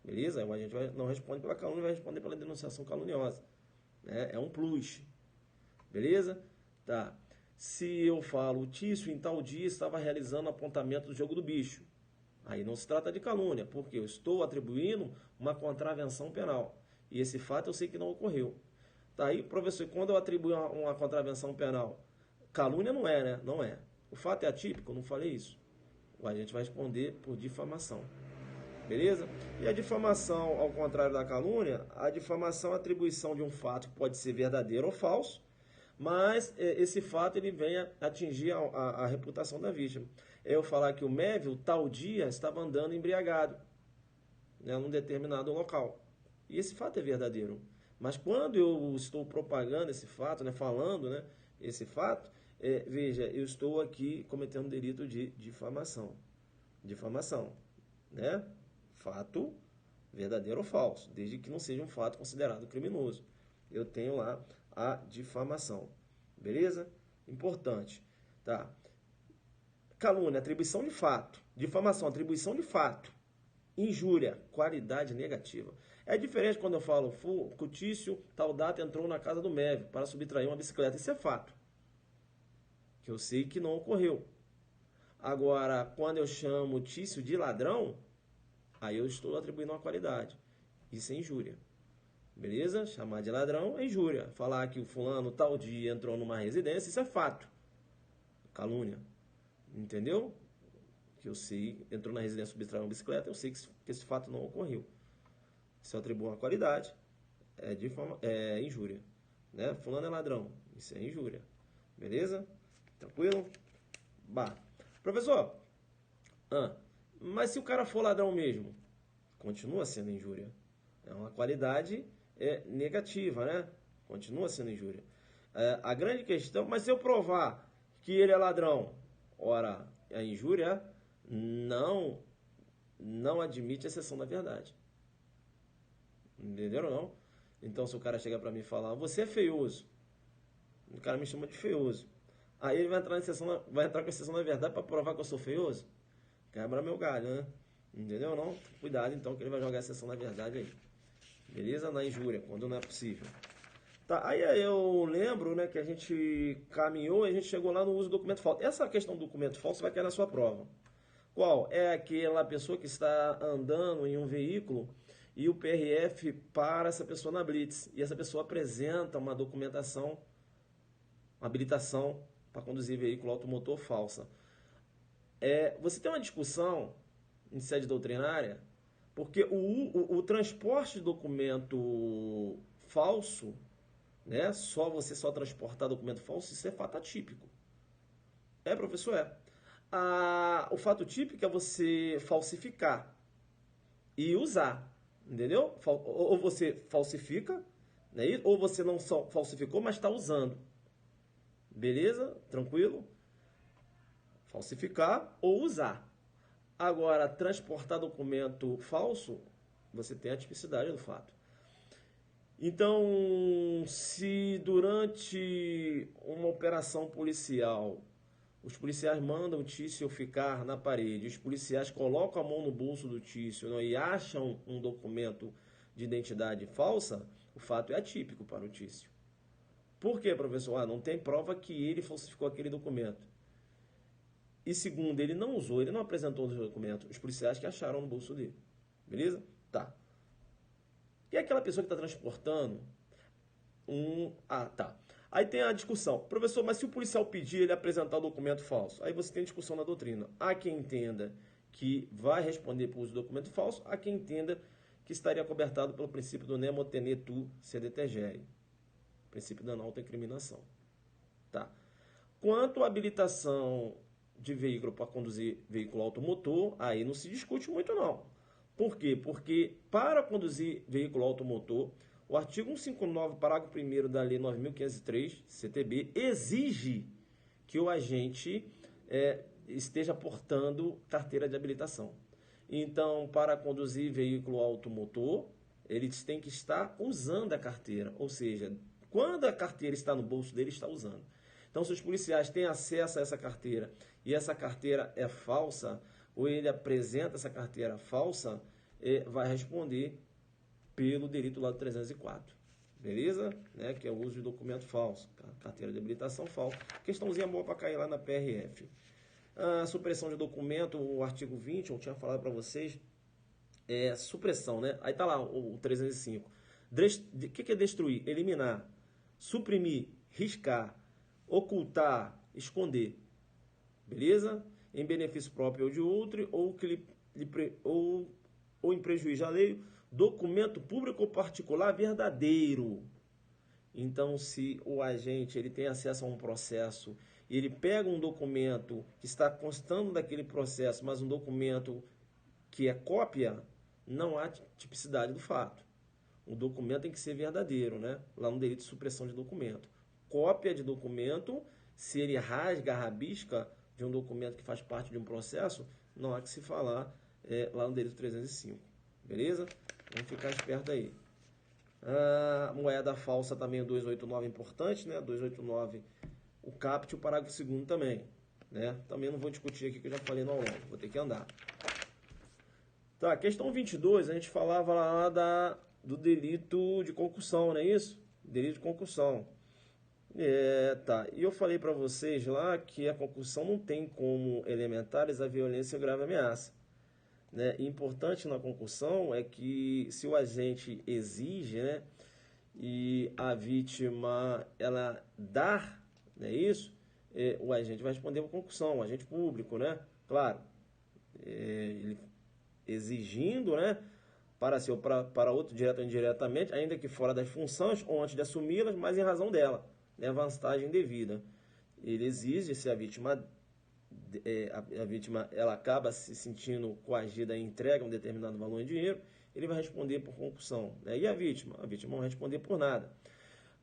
Beleza? A gente não responde pela calúnia, vai responder pela denunciação caluniosa. É um plus. Beleza? Tá. Se eu falo, o Tício, em tal dia, estava realizando apontamento do jogo do bicho. Aí não se trata de calúnia, porque eu estou atribuindo uma contravenção penal. E esse fato eu sei que não ocorreu. Tá aí, professor, quando eu atribuo uma contravenção penal, calúnia não é, né? Não é. O fato é atípico, eu não falei isso. A gente vai responder por difamação. Beleza? E a difamação, ao contrário da calúnia, a difamação é a atribuição de um fato que pode ser verdadeiro ou falso, mas esse fato ele vem a atingir a reputação da vítima. Eu falar que o Mévio, tal dia, estava andando embriagado. né, num determinado local. E esse fato é verdadeiro. Mas quando eu estou propagando esse fato, né, falando, né, esse fato, veja, eu estou aqui cometendo delito de difamação. Difamação, né? Fato verdadeiro ou falso, desde que não seja um fato considerado criminoso. Eu tenho lá a difamação. Beleza? Importante. Tá? Calúnia, atribuição de fato. Difamação, atribuição de fato. Injúria, qualidade negativa. É diferente quando eu falo, Cutício, tal data entrou na casa do Mévio para subtrair uma bicicleta. Isso é fato. Que eu sei que não ocorreu. Agora, quando eu chamo Tício de ladrão, aí eu estou atribuindo uma qualidade. Isso é injúria. Beleza? Chamar de ladrão é injúria. Falar que o fulano tal dia entrou numa residência, isso é fato. Calúnia. Entendeu? Que eu sei, entrou na residência subtraiu uma bicicleta, eu sei que esse fato não ocorreu. Se eu atribuo uma qualidade, é injúria. Né? Fulano é ladrão, isso é injúria. Beleza? Tranquilo? Bah. Professor, mas se o cara for ladrão mesmo, continua sendo injúria. É uma qualidade negativa, né? Continua sendo injúria. A grande questão, mas se eu provar que ele é ladrão, ora, a injúria não admite exceção da verdade. Entenderam ou não? Então, se o cara chegar pra mim e falar, você é feioso, o cara me chama de feioso, aí ele vai entrar com a exceção da verdade para provar que eu sou feioso? Quebra meu galho, né? Entendeu ou não? Cuidado então que ele vai jogar a exceção da verdade aí. Beleza? Na injúria, quando não é possível. Tá, aí eu lembro, né, que a gente caminhou e a gente chegou lá no uso do documento falso. Essa questão do documento falso vai cair na sua prova. Qual? É aquela pessoa que está andando em um veículo e o PRF para essa pessoa na blitz. E essa pessoa apresenta uma documentação, uma habilitação para conduzir veículo automotor falsa. Você tem uma discussão em sede doutrinária, porque o transporte de documento falso, né, você só transportar documento falso, isso é fato atípico. Professor, o fato típico é você falsificar e usar, entendeu? Ou você falsifica, né, ou você não só falsificou, mas está usando. Beleza? Tranquilo? Falsificar ou usar. Agora, transportar documento falso, você tem a tipicidade do fato. Então, se durante uma operação policial, os policiais mandam o Tício ficar na parede, os policiais colocam a mão no bolso do Tício, não, e acham um documento de identidade falsa, o fato é atípico para o Tício. Por quê, professor? Não tem prova que ele falsificou aquele documento. E segundo, ele não usou, ele não apresentou os documentos, os policiais que acharam no bolso dele. Beleza? Tá. E aquela pessoa que está transportando tá. Aí tem a discussão. Professor, mas se o policial pedir ele apresentar o documento falso? Aí você tem discussão na doutrina. Há quem entenda que vai responder por uso do documento falso, há quem entenda que estaria cobertado pelo princípio do nemo tenetur sed tegere. Princípio da não autoincriminação. Tá. Quanto à habilitação de veículo para conduzir veículo automotor, aí não se discute muito não. Por quê? Porque para conduzir veículo automotor, o artigo 159, parágrafo 1º da Lei 9.503, CTB, exige que o agente esteja portando carteira de habilitação. Então, para conduzir veículo automotor, eles têm que estar usando a carteira, ou seja, quando a carteira está no bolso dele, está usando. Então, se os policiais têm acesso a essa carteira e essa carteira é falsa, ou ele apresenta essa carteira falsa, vai responder pelo delito lá do 304. Beleza? Né? Que é o uso de documento falso, carteira de habilitação falsa. Questãozinha boa para cair lá na PRF. A supressão de documento, o artigo 20, eu tinha falado para vocês, supressão, né? Aí tá lá o 305. O que é destruir? Eliminar, suprimir, riscar, ocultar, esconder. Beleza? Em benefício próprio ou de outro, ou em prejuízo alheio, documento público ou particular verdadeiro. Então, se o agente ele tem acesso a um processo, ele pega um documento que está constando daquele processo, mas um documento que é cópia, não há tipicidade do fato. O documento tem que ser verdadeiro, né? Lá no delito de supressão de documento. Cópia de documento, se ele rasga, rabisca de um documento que faz parte de um processo, não há que se falar lá no delito 305. Beleza? Vamos ficar esperto aí. A moeda falsa também, o 289 é importante, né? 289, o caput, o parágrafo 2º também. Né? Também não vou discutir aqui, que eu já falei no longo, vou ter que andar. Tá, questão 22, a gente falava lá do delito de concussão, não é isso? Delito de concussão. Tá. E eu falei para vocês lá que a concussão não tem como elementares a violência e grave ameaça. Né? E importante na concussão é que se o agente exige, né, e a vítima ela dá, não é isso? O agente vai responder por concussão, o agente público, né? Claro, ele exigindo, né, para si ou para outro, direto ou indiretamente, ainda que fora das funções ou antes de assumi-las, mas em razão dela, né, vantagem devida. Ele exige, se a vítima ela acaba se sentindo coagida e entrega um determinado valor em dinheiro, ele vai responder por concussão. Né? E a vítima? A vítima não vai responder por nada.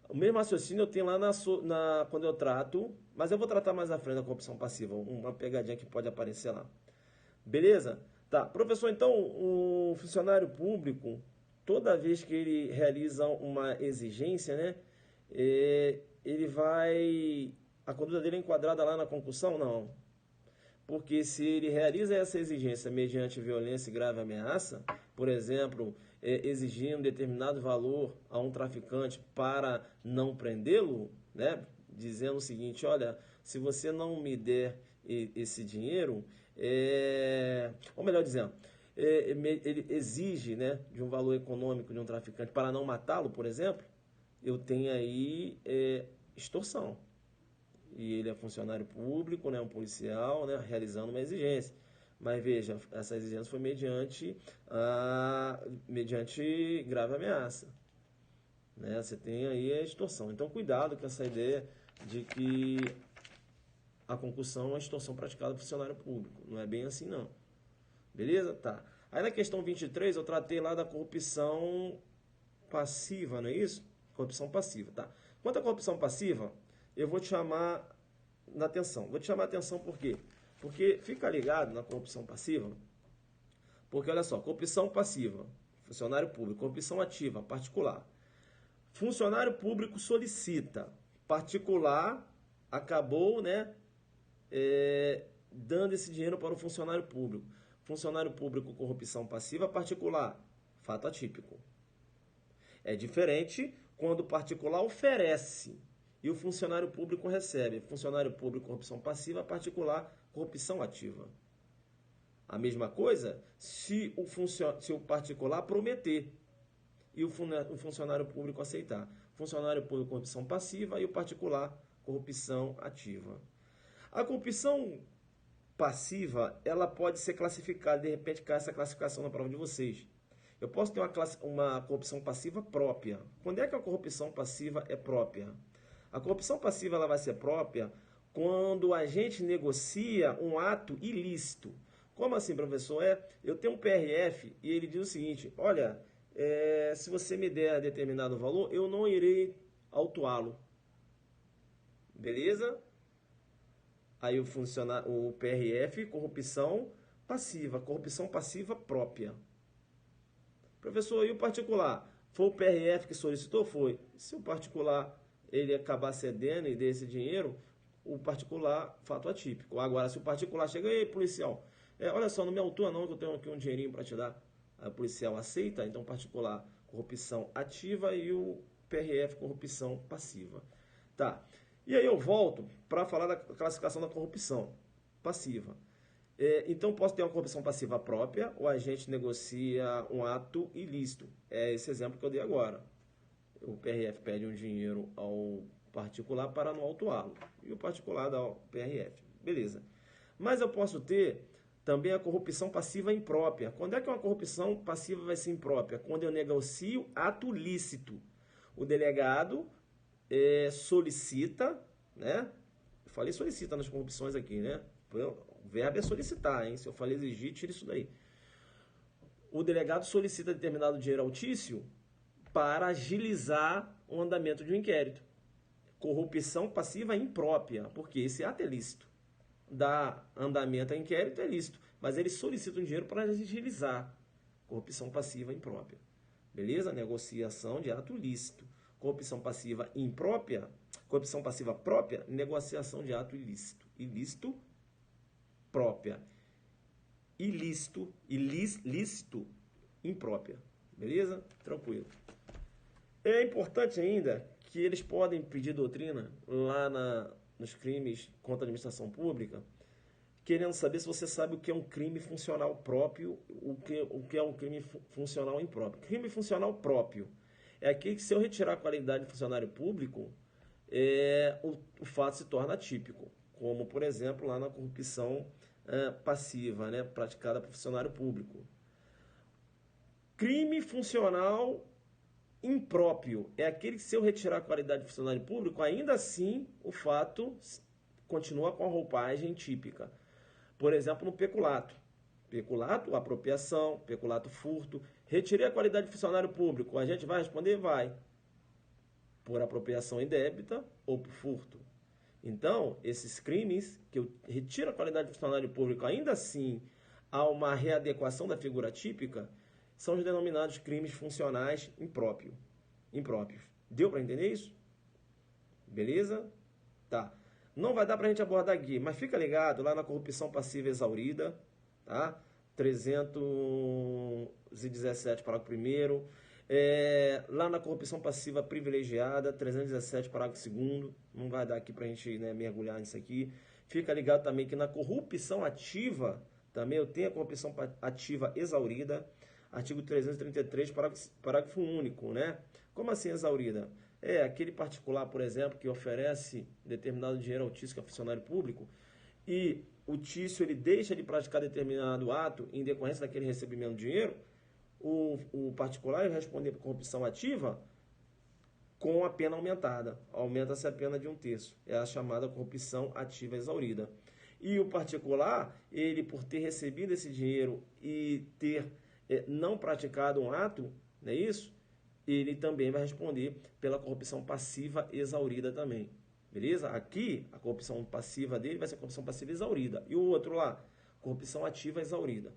O mesmo raciocínio eu tenho lá quando eu trato, mas eu vou tratar mais à frente da corrupção passiva, uma pegadinha que pode aparecer lá. Beleza? Tá, professor, então o funcionário público, toda vez que ele realiza uma exigência, né, ele vai... A conduta dele é enquadrada lá na concussão? Não. Porque se ele realiza essa exigência mediante violência e grave ameaça, por exemplo, exigindo um determinado valor a um traficante para não prendê-lo, né, dizendo o seguinte, olha, se você não me der esse dinheiro, ou melhor dizendo, ele exige, né, de um valor econômico de um traficante para não matá-lo, por exemplo, eu tenho aí extorsão. E ele é funcionário público, né, um policial, né, realizando uma exigência. Mas veja, essa exigência foi mediante grave ameaça. Né? Você tem aí a extorsão. Então, cuidado com essa ideia de que a concussão é uma extorsão praticada por funcionário público. Não é bem assim, não. Beleza? Tá. Aí na questão 23, eu tratei lá da corrupção passiva, não é isso? Corrupção passiva, tá? Quanto à corrupção passiva, eu vou te chamar na atenção. Vou te chamar a atenção por quê? Porque fica ligado na corrupção passiva, porque olha só, corrupção passiva, funcionário público, corrupção ativa, particular. Funcionário público solicita, particular acabou, né, dando esse dinheiro para o funcionário público. Funcionário público, corrupção passiva, particular, fato atípico. É diferente quando o particular oferece e o funcionário público recebe. Funcionário público, corrupção passiva, particular, corrupção ativa. A mesma coisa se o particular prometer e o funcionário público aceitar. Funcionário público, corrupção passiva e o particular, corrupção ativa. A corrupção passiva, ela pode ser classificada, de repente cai essa classificação na prova de vocês. Eu posso ter uma corrupção passiva própria. Quando é que a corrupção passiva é própria? A corrupção passiva ela vai ser própria quando a gente negocia um ato ilícito. Como assim, professor? Eu tenho um PRF e ele diz o seguinte, olha, se você me der determinado valor, eu não irei autuá-lo. Beleza? Aí o PRF, corrupção passiva própria. Professor, e o particular? Foi o PRF que solicitou? Foi. Se o particular ele acabar cedendo e der esse dinheiro, o particular, fato atípico. Agora, se o particular chega, ei, policial, olha só, não me autua não, que eu tenho aqui um dinheirinho para te dar. Aí o policial aceita, então particular, corrupção ativa e o PRF, corrupção passiva. Tá. E aí eu volto para falar da classificação da corrupção passiva. Então, posso ter uma corrupção passiva própria, o agente negocia um ato ilícito. É esse exemplo que eu dei agora. O PRF pede um dinheiro ao particular para não autuá-lo. E o particular dá ao PRF. Beleza. Mas eu posso ter também a corrupção passiva imprópria. Quando é que uma corrupção passiva vai ser imprópria? Quando eu negocio ato lícito. O delegado solicita, né? Eu falei solicita nas corrupções aqui, né? O verbo é solicitar, hein? Se eu falei exigir, tira isso daí. o delegado solicita determinado dinheiro altíssimo para agilizar o andamento de um inquérito. Corrupção passiva imprópria, porque esse ato é lícito. Dar andamento ao inquérito é lícito, mas ele solicita um dinheiro para agilizar. Corrupção passiva imprópria. Beleza? Negociação de ato lícito. Corrupção passiva imprópria, corrupção passiva própria, negociação de ato ilícito. Ilícito, própria. Ilícito, lícito, imprópria. Beleza? Tranquilo. É importante ainda que eles podem pedir doutrina lá nos crimes contra a administração pública, querendo saber se você sabe o que é um crime funcional próprio, o que é um crime funcional impróprio. Crime funcional próprio é aquele que, se eu retirar a qualidade de funcionário público, o fato se torna atípico, como, por exemplo, lá na corrupção passiva, né, praticada por funcionário público. Crime funcional impróprio é aquele que, se eu retirar a qualidade de funcionário público, ainda assim o fato continua com a roupagem típica. Por exemplo, no peculato. Peculato, apropriação, peculato, furto. Retirei a qualidade de funcionário público. A gente vai responder? Vai. Por apropriação indébita ou por furto. Então, esses crimes que eu retiro a qualidade de funcionário público, ainda assim há uma readequação da figura típica, são os denominados crimes funcionais impróprios. Deu para entender isso? Beleza? Tá. Não vai dar para a gente abordar aqui, mas fica ligado lá na corrupção passiva exaurida, tá? 317, parágrafo 1º. Lá na corrupção passiva privilegiada, 317, parágrafo 2º. Não vai dar aqui para a gente, né, mergulhar nisso aqui. Fica ligado também que na corrupção ativa, também eu tenho a corrupção ativa exaurida, artigo 333, parágrafo único, né? Como assim exaurida? Aquele particular, por exemplo, que oferece determinado dinheiro altíssimo a funcionário público e o tício ele deixa de praticar determinado ato em decorrência daquele recebimento de dinheiro, o particular vai responder por corrupção ativa com a pena aumentada. Aumenta-se a pena de 1/3. É a chamada corrupção ativa exaurida. E o particular, ele por ter recebido esse dinheiro e ter não praticado um ato, não é isso? Ele também vai responder pela corrupção passiva exaurida também. Beleza? Aqui, a corrupção passiva dele vai ser a corrupção passiva exaurida. E o outro lá, corrupção ativa exaurida.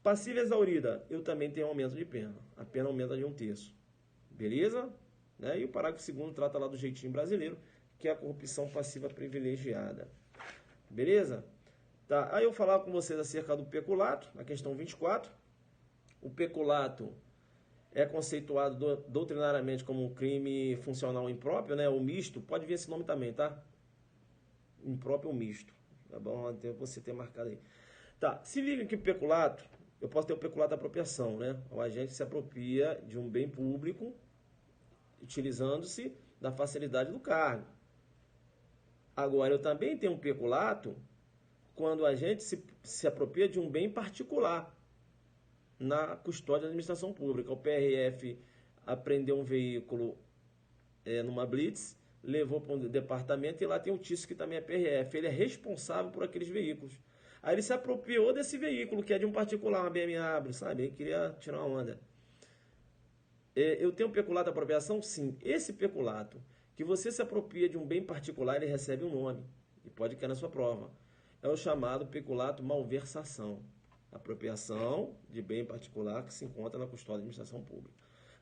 Passiva exaurida, eu também tenho aumento de pena. A pena aumenta de 1/3. Beleza? Né? E o parágrafo 2º trata lá do jeitinho brasileiro, que é a corrupção passiva privilegiada. Beleza? Tá. Aí eu falar com vocês acerca do peculato, na questão 24. O peculato é conceituado doutrinariamente como um crime funcional impróprio, né? Ou misto, pode vir esse nome também, tá? Impróprio ou misto. Tá bom? Até você ter marcado aí. Tá, se liga que o peculato, eu posso ter o peculato da apropriação, né? O agente se apropria de um bem público, utilizando-se da facilidade do cargo. Agora, eu também tenho um peculato quando o agente se apropria de um bem particular, na custódia da administração pública. O PRF apreendeu um veículo numa blitz, levou para um departamento e lá tem o tício que também é PRF. Ele é responsável por aqueles veículos. Aí ele se apropriou desse veículo, que é de um particular, uma BMW, sabe? Ele queria tirar uma onda. Eu tenho um peculato de apropriação? Sim. Esse peculato, que você se apropria de um bem particular, ele recebe um nome. E pode cair na sua prova. É o chamado peculato malversação. Apropriação de bem particular que se encontra na custódia da administração pública.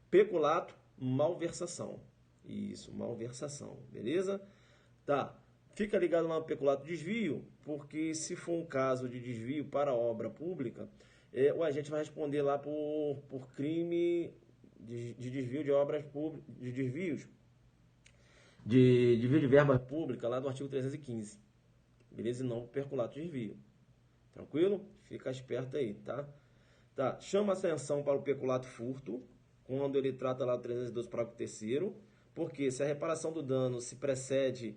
Peculato, malversação. Isso, malversação. Beleza? Tá. Fica ligado lá no peculato desvio, porque se for um caso de desvio para obra pública, o agente vai responder lá por crime de desvio de obras públicas, de desvio de verba pública, lá do artigo 315. Beleza? E não peculato desvio. Tranquilo? Fica esperto aí, tá? Tá. Chama a atenção para o peculato furto, quando ele trata lá do 312, parágrafo 3º, porque se a reparação do dano se precede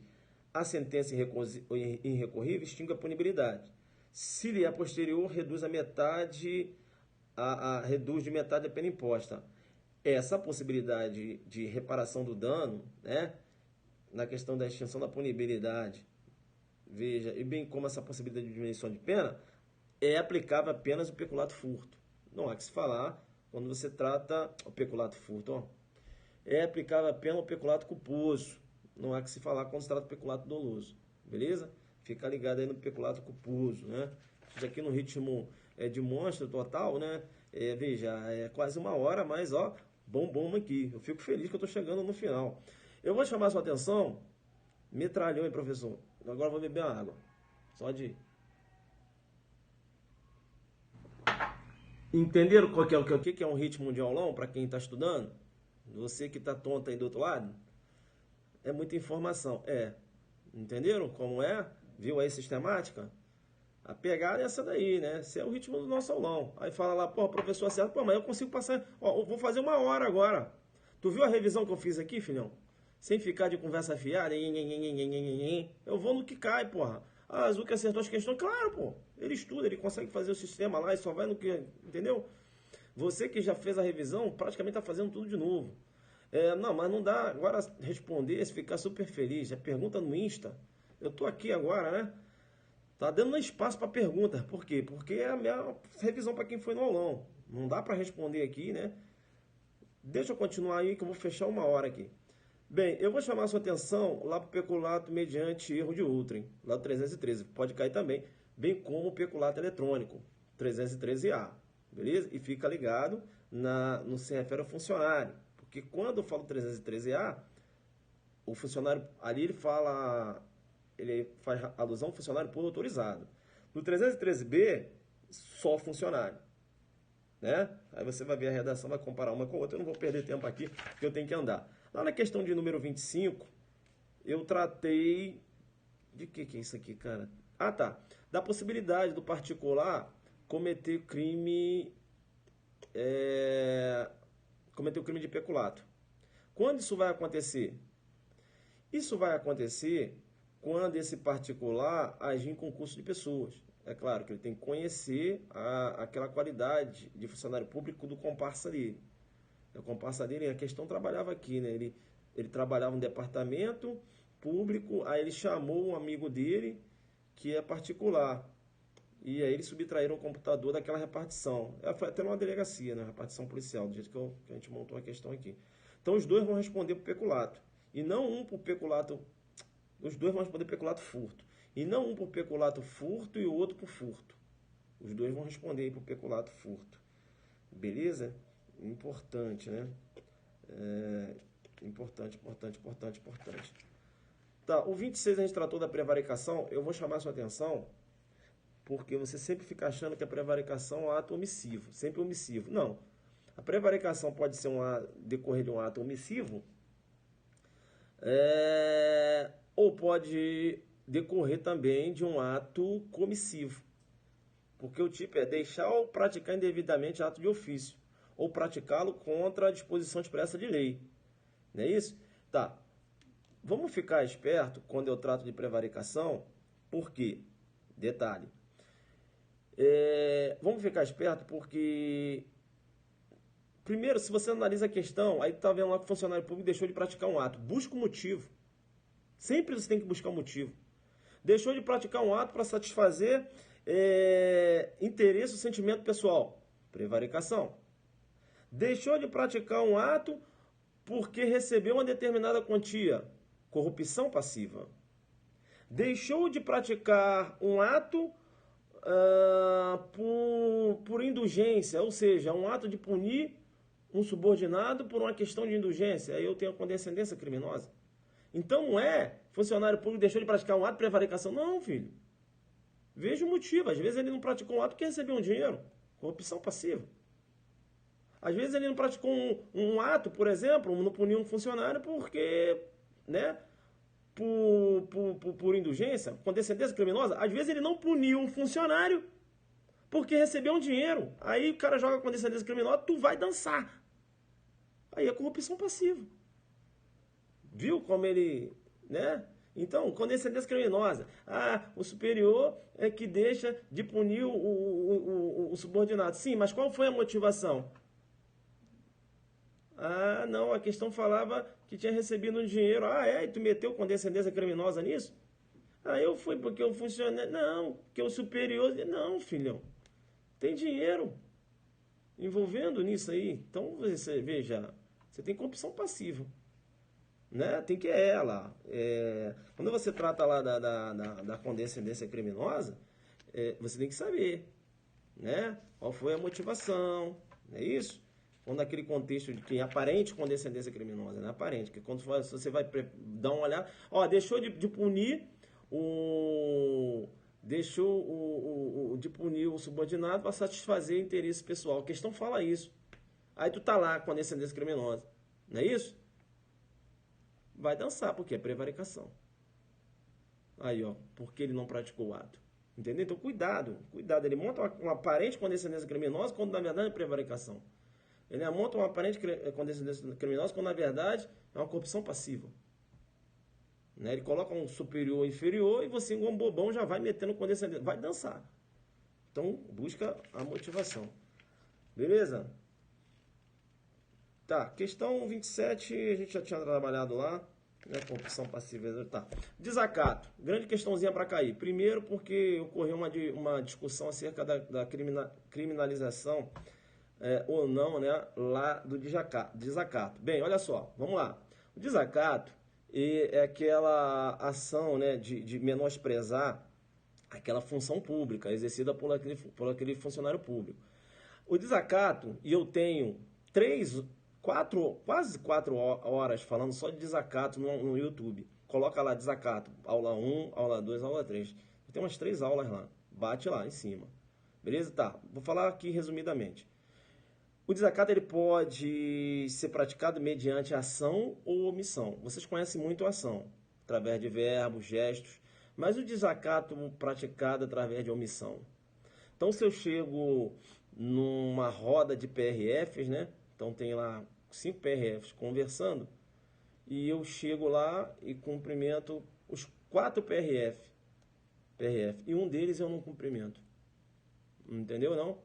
a sentença irrecorrível, extingue a punibilidade. Se lhe é posterior, reduz a metade, reduz de metade a pena imposta. Essa possibilidade de reparação do dano, né, na questão da extinção da punibilidade, veja, e bem como essa possibilidade de diminuição de pena, é aplicável apenas o peculato furto. Não há que se falar quando você trata o peculato furto. Ó. É aplicável a pena ao peculato culposo. Não há que se falar quando se trata do peculato doloso. Beleza? Fica ligado aí no peculato culposo, né? Isso aqui no ritmo de monstro total, né? Veja, é quase 1 hora, mas ó, bom aqui. Eu fico feliz que eu estou chegando no final. Eu vou chamar a sua atenção. Metralhou, hein, professor? Agora eu vou beber uma água. Só de... Entenderam o que é um ritmo de aulão para quem está estudando? Você que está tonto aí do outro lado? É muita informação. Entenderam como é? Viu aí a sistemática? A pegada é essa daí, né? Esse é o ritmo do nosso aulão. Aí fala lá, pô, professor acerta, pô, mas eu consigo passar. Ó, eu vou fazer 1 hora agora. Tu viu a revisão que eu fiz aqui, filhão? Sem ficar de conversa fiada. Eu vou no que cai, porra. Ah, Azul que acertou as questões, claro, pô. Ele estuda, ele consegue fazer o sistema lá e só vai no que. Entendeu? Você que já fez a revisão, praticamente está fazendo tudo de novo. Não, mas não dá agora responder, se ficar super feliz. É pergunta no Insta. Eu tô aqui agora, né? Tá dando espaço para pergunta. Por quê? Porque é a minha revisão para quem foi no aulão. Não dá para responder aqui, né? Deixa eu continuar aí que eu vou fechar 1 hora aqui. Bem, eu vou chamar a sua atenção lá para o peculato mediante erro de outrem, lá do 313. Pode cair também, bem como o peculato eletrônico, 313A. Beleza? E fica ligado no se refere ao funcionário. Porque quando eu falo 313A, o funcionário ali ele faz alusão ao funcionário público autorizado. No 313B, só funcionário. Né? Aí você vai ver a redação, vai comparar uma com a outra. Eu não vou perder tempo aqui, porque eu tenho que andar. Lá na questão de número 25, eu tratei... De que é isso aqui, cara? Ah, tá. Da possibilidade do particular cometer crime... cometer o crime de peculato. Quando isso vai acontecer? Isso vai acontecer quando esse particular agir em concurso de pessoas. É claro que ele tem que conhecer aquela qualidade de funcionário público do comparsa dele. O comparsa dele, a questão trabalhava aqui, né? Ele trabalhava no departamento público, aí ele chamou um amigo dele, que é particular. E aí eles subtraíram o computador daquela repartição. Foi até numa delegacia, né? Repartição policial, do jeito que a gente montou a questão aqui. Então os dois vão responder por peculato. E não um por peculato... Os dois vão responder peculato furto. E não um por peculato furto e o outro por furto. Os dois vão responder aí por peculato furto. Beleza? Importante, né? Importante. Tá, o 26 a gente tratou da prevaricação. Eu vou chamar a sua atenção, porque você sempre fica achando que a prevaricação é um ato omissivo. Sempre omissivo. Não. A prevaricação pode ser decorrer de um ato omissivo, ou pode decorrer também de um ato comissivo. Porque o tipo é deixar ou praticar indevidamente ato de ofício, ou praticá-lo contra a disposição expressa de lei. Não é isso? Tá. Vamos ficar esperto quando eu trato de prevaricação, por quê? Detalhe. Vamos ficar esperto porque... Primeiro, se você analisa a questão, aí tá vendo lá que o funcionário público deixou de praticar um ato. Busca o motivo. Sempre você tem que buscar um motivo. Deixou de praticar um ato para satisfazer interesse ou sentimento pessoal. Prevaricação. Deixou de praticar um ato porque recebeu uma determinada quantia. Corrupção passiva. Deixou de praticar um ato por indulgência, ou seja, um ato de punir um subordinado por uma questão de indulgência. Aí eu tenho a condescendência criminosa. Então não é funcionário público deixou de praticar um ato de prevaricação. Não, filho. Veja o motivo. Às vezes ele não praticou um ato porque recebeu um dinheiro. Corrupção passiva. Às vezes ele não praticou um ato, por exemplo, não puniu um funcionário porque, né, por indulgência, condescendência criminosa. Às vezes ele não puniu um funcionário porque recebeu um dinheiro. Aí o cara joga condescendência criminosa, tu vai dançar. Aí é corrupção passiva. Viu como ele, né? Então, condescendência criminosa. O superior é que deixa de punir o subordinado. Sim, mas qual foi a motivação? Não, a questão falava que tinha recebido um dinheiro. E tu meteu condescendência criminosa nisso? Eu fui porque eu funcionei. Não, porque o superior... Não, filhão. Tem dinheiro. envolvendo nisso aí. Então, você veja, você tem corrupção passiva, né? Tem que ela. Quando você trata lá da condescendência criminosa, você tem que saber, né? Qual foi a motivação, não é isso? Quando aquele contexto de que aparente condescendência criminosa, né? Aparente, que quando você vai dar uma olhada, ó, deixou de punir de punir o subordinado para satisfazer interesse pessoal. A questão fala isso. Aí tu tá lá com a descendência criminosa, não é isso? Vai dançar, porque é prevaricação. Aí, ó, porque ele não praticou o ato. Entendeu? Então, cuidado. Ele monta uma aparente condescendência criminosa quando na verdade é prevaricação. Ele monta uma aparente condescendência criminosa quando na verdade é uma corrupção passiva. Né? Ele coloca um superior ou inferior e você, igual um bobão, já vai metendo condescendência. Vai dançar. Então, busca a motivação. Beleza? Tá, questão 27, a gente já tinha trabalhado lá. Né? Corrupção passiva. Tá. Desacato. Grande questãozinha para cair. Primeiro, porque ocorreu uma discussão acerca da criminalização ou não, né? Lá do desacato. Bem, olha só, vamos lá. O desacato é aquela ação, né, de menosprezar aquela função pública exercida por aquele funcionário público. O desacato, e eu tenho quase 4 horas falando só de desacato no YouTube. Coloca lá desacato, aula 1, aula 2, aula 3. Tem umas 3 aulas lá. Bate lá em cima. Beleza? Tá. Vou falar aqui resumidamente. O desacato ele pode ser praticado mediante ação ou omissão. Vocês conhecem muito a ação, através de verbos, gestos, mas o desacato praticado através de omissão. Então, se eu chego numa roda de PRFs, né? Então, tem lá 5 PRFs conversando, e eu chego lá e cumprimento os 4 PRF, e um deles eu não cumprimento. Entendeu, não?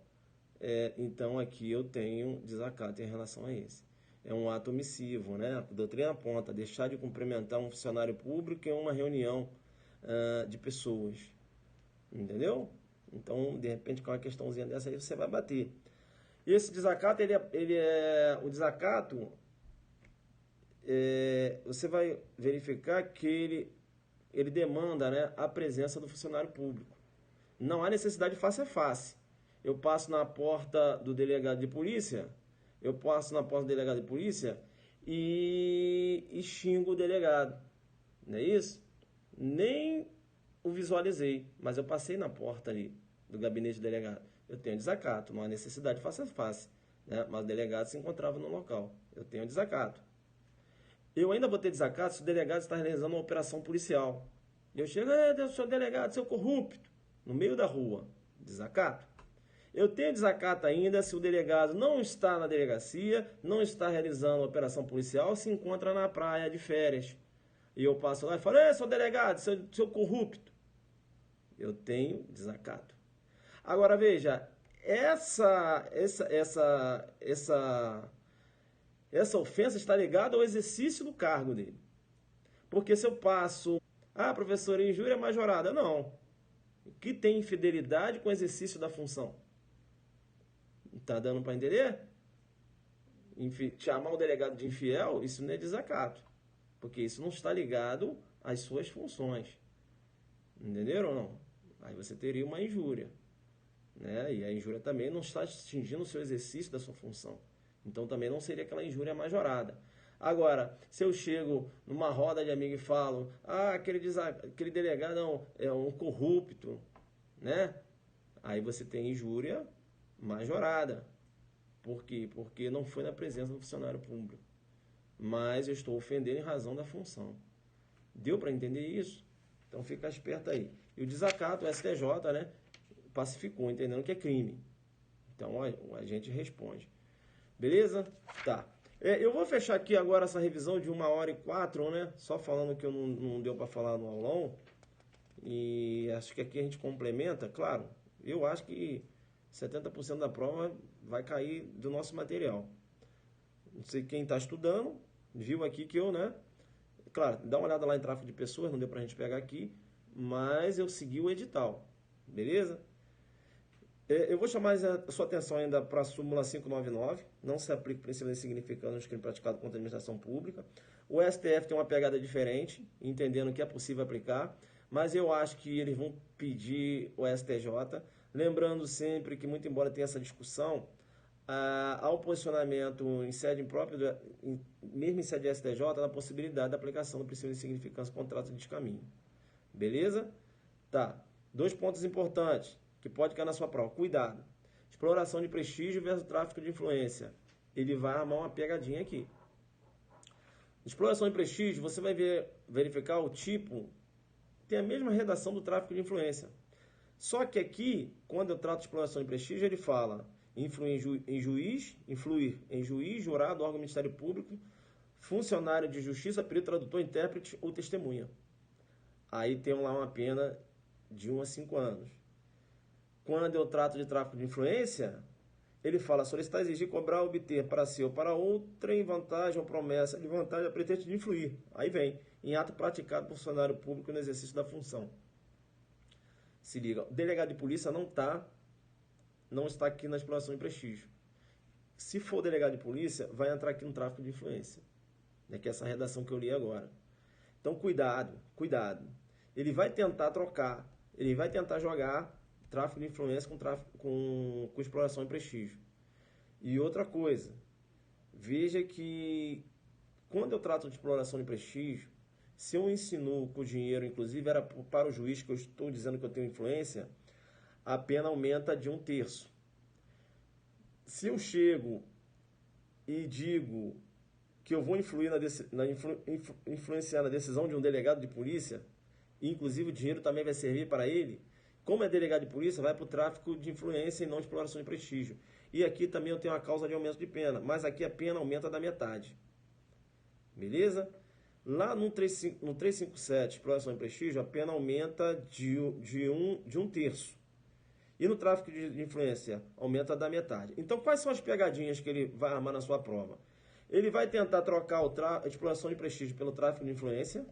Então aqui eu tenho desacato em relação a esse. É um ato omissivo, né? A doutrina aponta deixar de cumprimentar um funcionário público em uma reunião de pessoas. Entendeu? Então, de repente, com uma questãozinha dessa aí, você vai bater. E esse desacato, o desacato, você vai verificar que ele demanda, né, a presença do funcionário público. Não há necessidade de face a face. Eu passo na porta do delegado de polícia, e xingo o delegado. Não é isso? Nem o visualizei, mas eu passei na porta ali do gabinete do delegado. Eu tenho desacato, não há necessidade de face a face. Né? Mas o delegado se encontrava no local. Eu tenho desacato. Eu ainda vou ter desacato se o delegado está realizando uma operação policial. Eu chego, seu delegado, seu corrupto, no meio da rua. Desacato. Eu tenho desacato ainda se o delegado não está na delegacia, não está realizando uma operação policial, se encontra na praia de férias. E eu passo lá e falo, seu delegado, seu corrupto. Eu tenho desacato. Agora veja, essa ofensa está ligada ao exercício do cargo dele. Porque se eu passo, professor, injúria majorada, não. Que tem infidelidade com o exercício da função. Tá dando para entender? Chamar o delegado de infiel, isso não é desacato. Porque isso não está ligado às suas funções. Entenderam ou não? Aí você teria uma injúria. Né? E a injúria também não está atingindo o seu exercício da sua função. Então também não seria aquela injúria majorada. Agora, se eu chego numa roda de amigos e falo, aquele delegado não, é um corrupto, né? Aí você tem injúria majorada. Por quê? Porque não foi na presença do funcionário público. Mas eu estou ofendendo em razão da função. Deu para entender isso? Então fica esperto aí. E o desacato, o STJ, né, pacificou, entendendo que é crime. Então a gente responde. Beleza? Tá. Eu vou fechar aqui agora essa revisão de 1h04, né? Só falando que eu não deu para falar no aulão. E acho que aqui a gente complementa, claro. Eu acho que 70% da prova vai cair do nosso material. Não sei quem está estudando, viu aqui que eu, né? Claro, dá uma olhada lá em tráfego de pessoas, não deu pra gente pegar aqui, mas eu segui o edital, beleza? Eu vou chamar a sua atenção ainda para a súmula 599, não se aplica o princípio de insignificância nos crimes praticados contra a administração pública. O STF tem uma pegada diferente, entendendo que é possível aplicar, mas eu acho que eles vão pedir o STJ, lembrando sempre que, muito embora tenha essa discussão, há o posicionamento em sede própria, mesmo em sede STJ, na possibilidade da aplicação do princípio de insignificância contrato de descaminho. Beleza? Tá. 2 pontos importantes que pode cair na sua prova. Cuidado. Exploração de prestígio versus tráfico de influência. Ele vai armar uma pegadinha aqui. Exploração de prestígio, você vai verificar o tipo, tem a mesma redação do tráfico de influência. Só que aqui, quando eu trato de exploração de prestígio, ele fala influir em juiz, jurado, órgão do Ministério Público, funcionário de justiça, perito, tradutor, intérprete ou testemunha. Aí tem lá uma pena de 1 a 5 anos. Quando eu trato de tráfico de influência, ele fala solicitar, exigir, cobrar, obter para si ou para outra em vantagem ou promessa de vantagem a pretexto de influir. Aí vem, em ato praticado por funcionário público no exercício da função. Se liga, o delegado de polícia não está aqui na exploração de prestígio. Se for delegado de polícia, vai entrar aqui no tráfico de influência, né, que é essa redação que eu li agora. Então, cuidado. Ele vai tentar trocar, ele vai tentar jogar tráfico de influência com exploração de prestígio. E outra coisa, veja que quando eu trato de exploração de prestígio, se eu insinuo que o dinheiro, inclusive, era para o juiz, que eu estou dizendo que eu tenho influência, a pena aumenta de 1/3. Se eu chego e digo que eu vou influenciar na decisão de um delegado de polícia, e inclusive o dinheiro também vai servir para ele, como é delegado de polícia, vai para o tráfico de influência e não de exploração de prestígio. E aqui também eu tenho a causa de aumento de pena, mas aqui a pena aumenta da metade. Beleza? Lá no 357, exploração de prestígio, a pena aumenta de 1/3. E no tráfico de influência, aumenta da metade. Então, quais são as pegadinhas que ele vai armar na sua prova? Ele vai tentar trocar a exploração de prestígio pelo tráfico de influência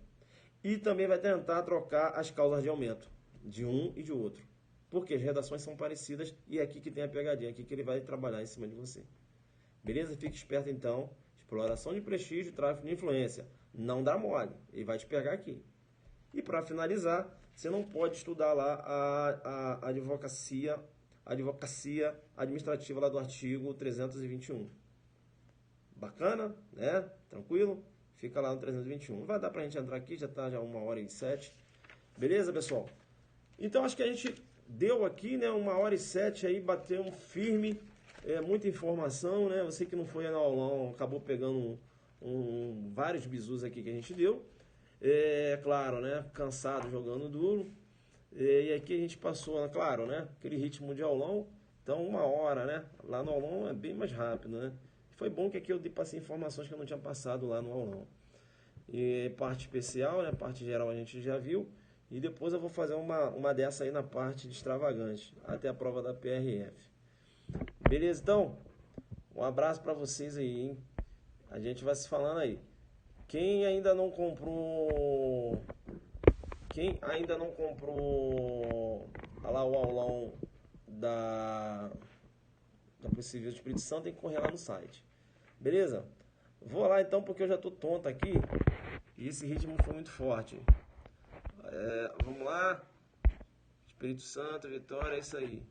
e também vai tentar trocar as causas de aumento de um e de outro. Porque as redações são parecidas e é aqui que tem a pegadinha, aqui que ele vai trabalhar em cima de você. Beleza? Fique esperto então. Exploração de prestígio, tráfico de influência. Não dá mole, ele vai te pegar aqui. E para finalizar, você não pode estudar lá a advocacia administrativa lá do artigo 321. Bacana, né? Tranquilo? Fica lá no 321. Não vai dar pra gente entrar aqui, já tá 1h07. Beleza, pessoal? Então, acho que a gente deu aqui, né, 1h07 aí, bateu firme, muita informação, né? Você que não foi no aulão, acabou pegando vários bizus aqui que a gente deu. Claro, né? Cansado jogando duro. E aqui a gente passou, claro, né? Aquele ritmo de aulão. Então, 1 hora, né? Lá no aulão é bem mais rápido, né? Foi bom que aqui eu passei informações que eu não tinha passado lá no aulão. E parte especial, né? Parte geral a gente já viu. E depois eu vou fazer uma dessa aí na parte de extravagante, até a prova da PRF. Beleza, então? Um abraço pra vocês aí, hein? A gente vai se falando aí. Quem ainda não comprou olha lá o aulão da Polícia Civil do Espírito Santo, tem que correr lá no site. Beleza? Vou lá então, porque eu já tô tonto aqui e esse ritmo foi muito forte. Vamos lá. Espírito Santo, Vitória, é isso aí.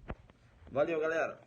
Valeu, galera.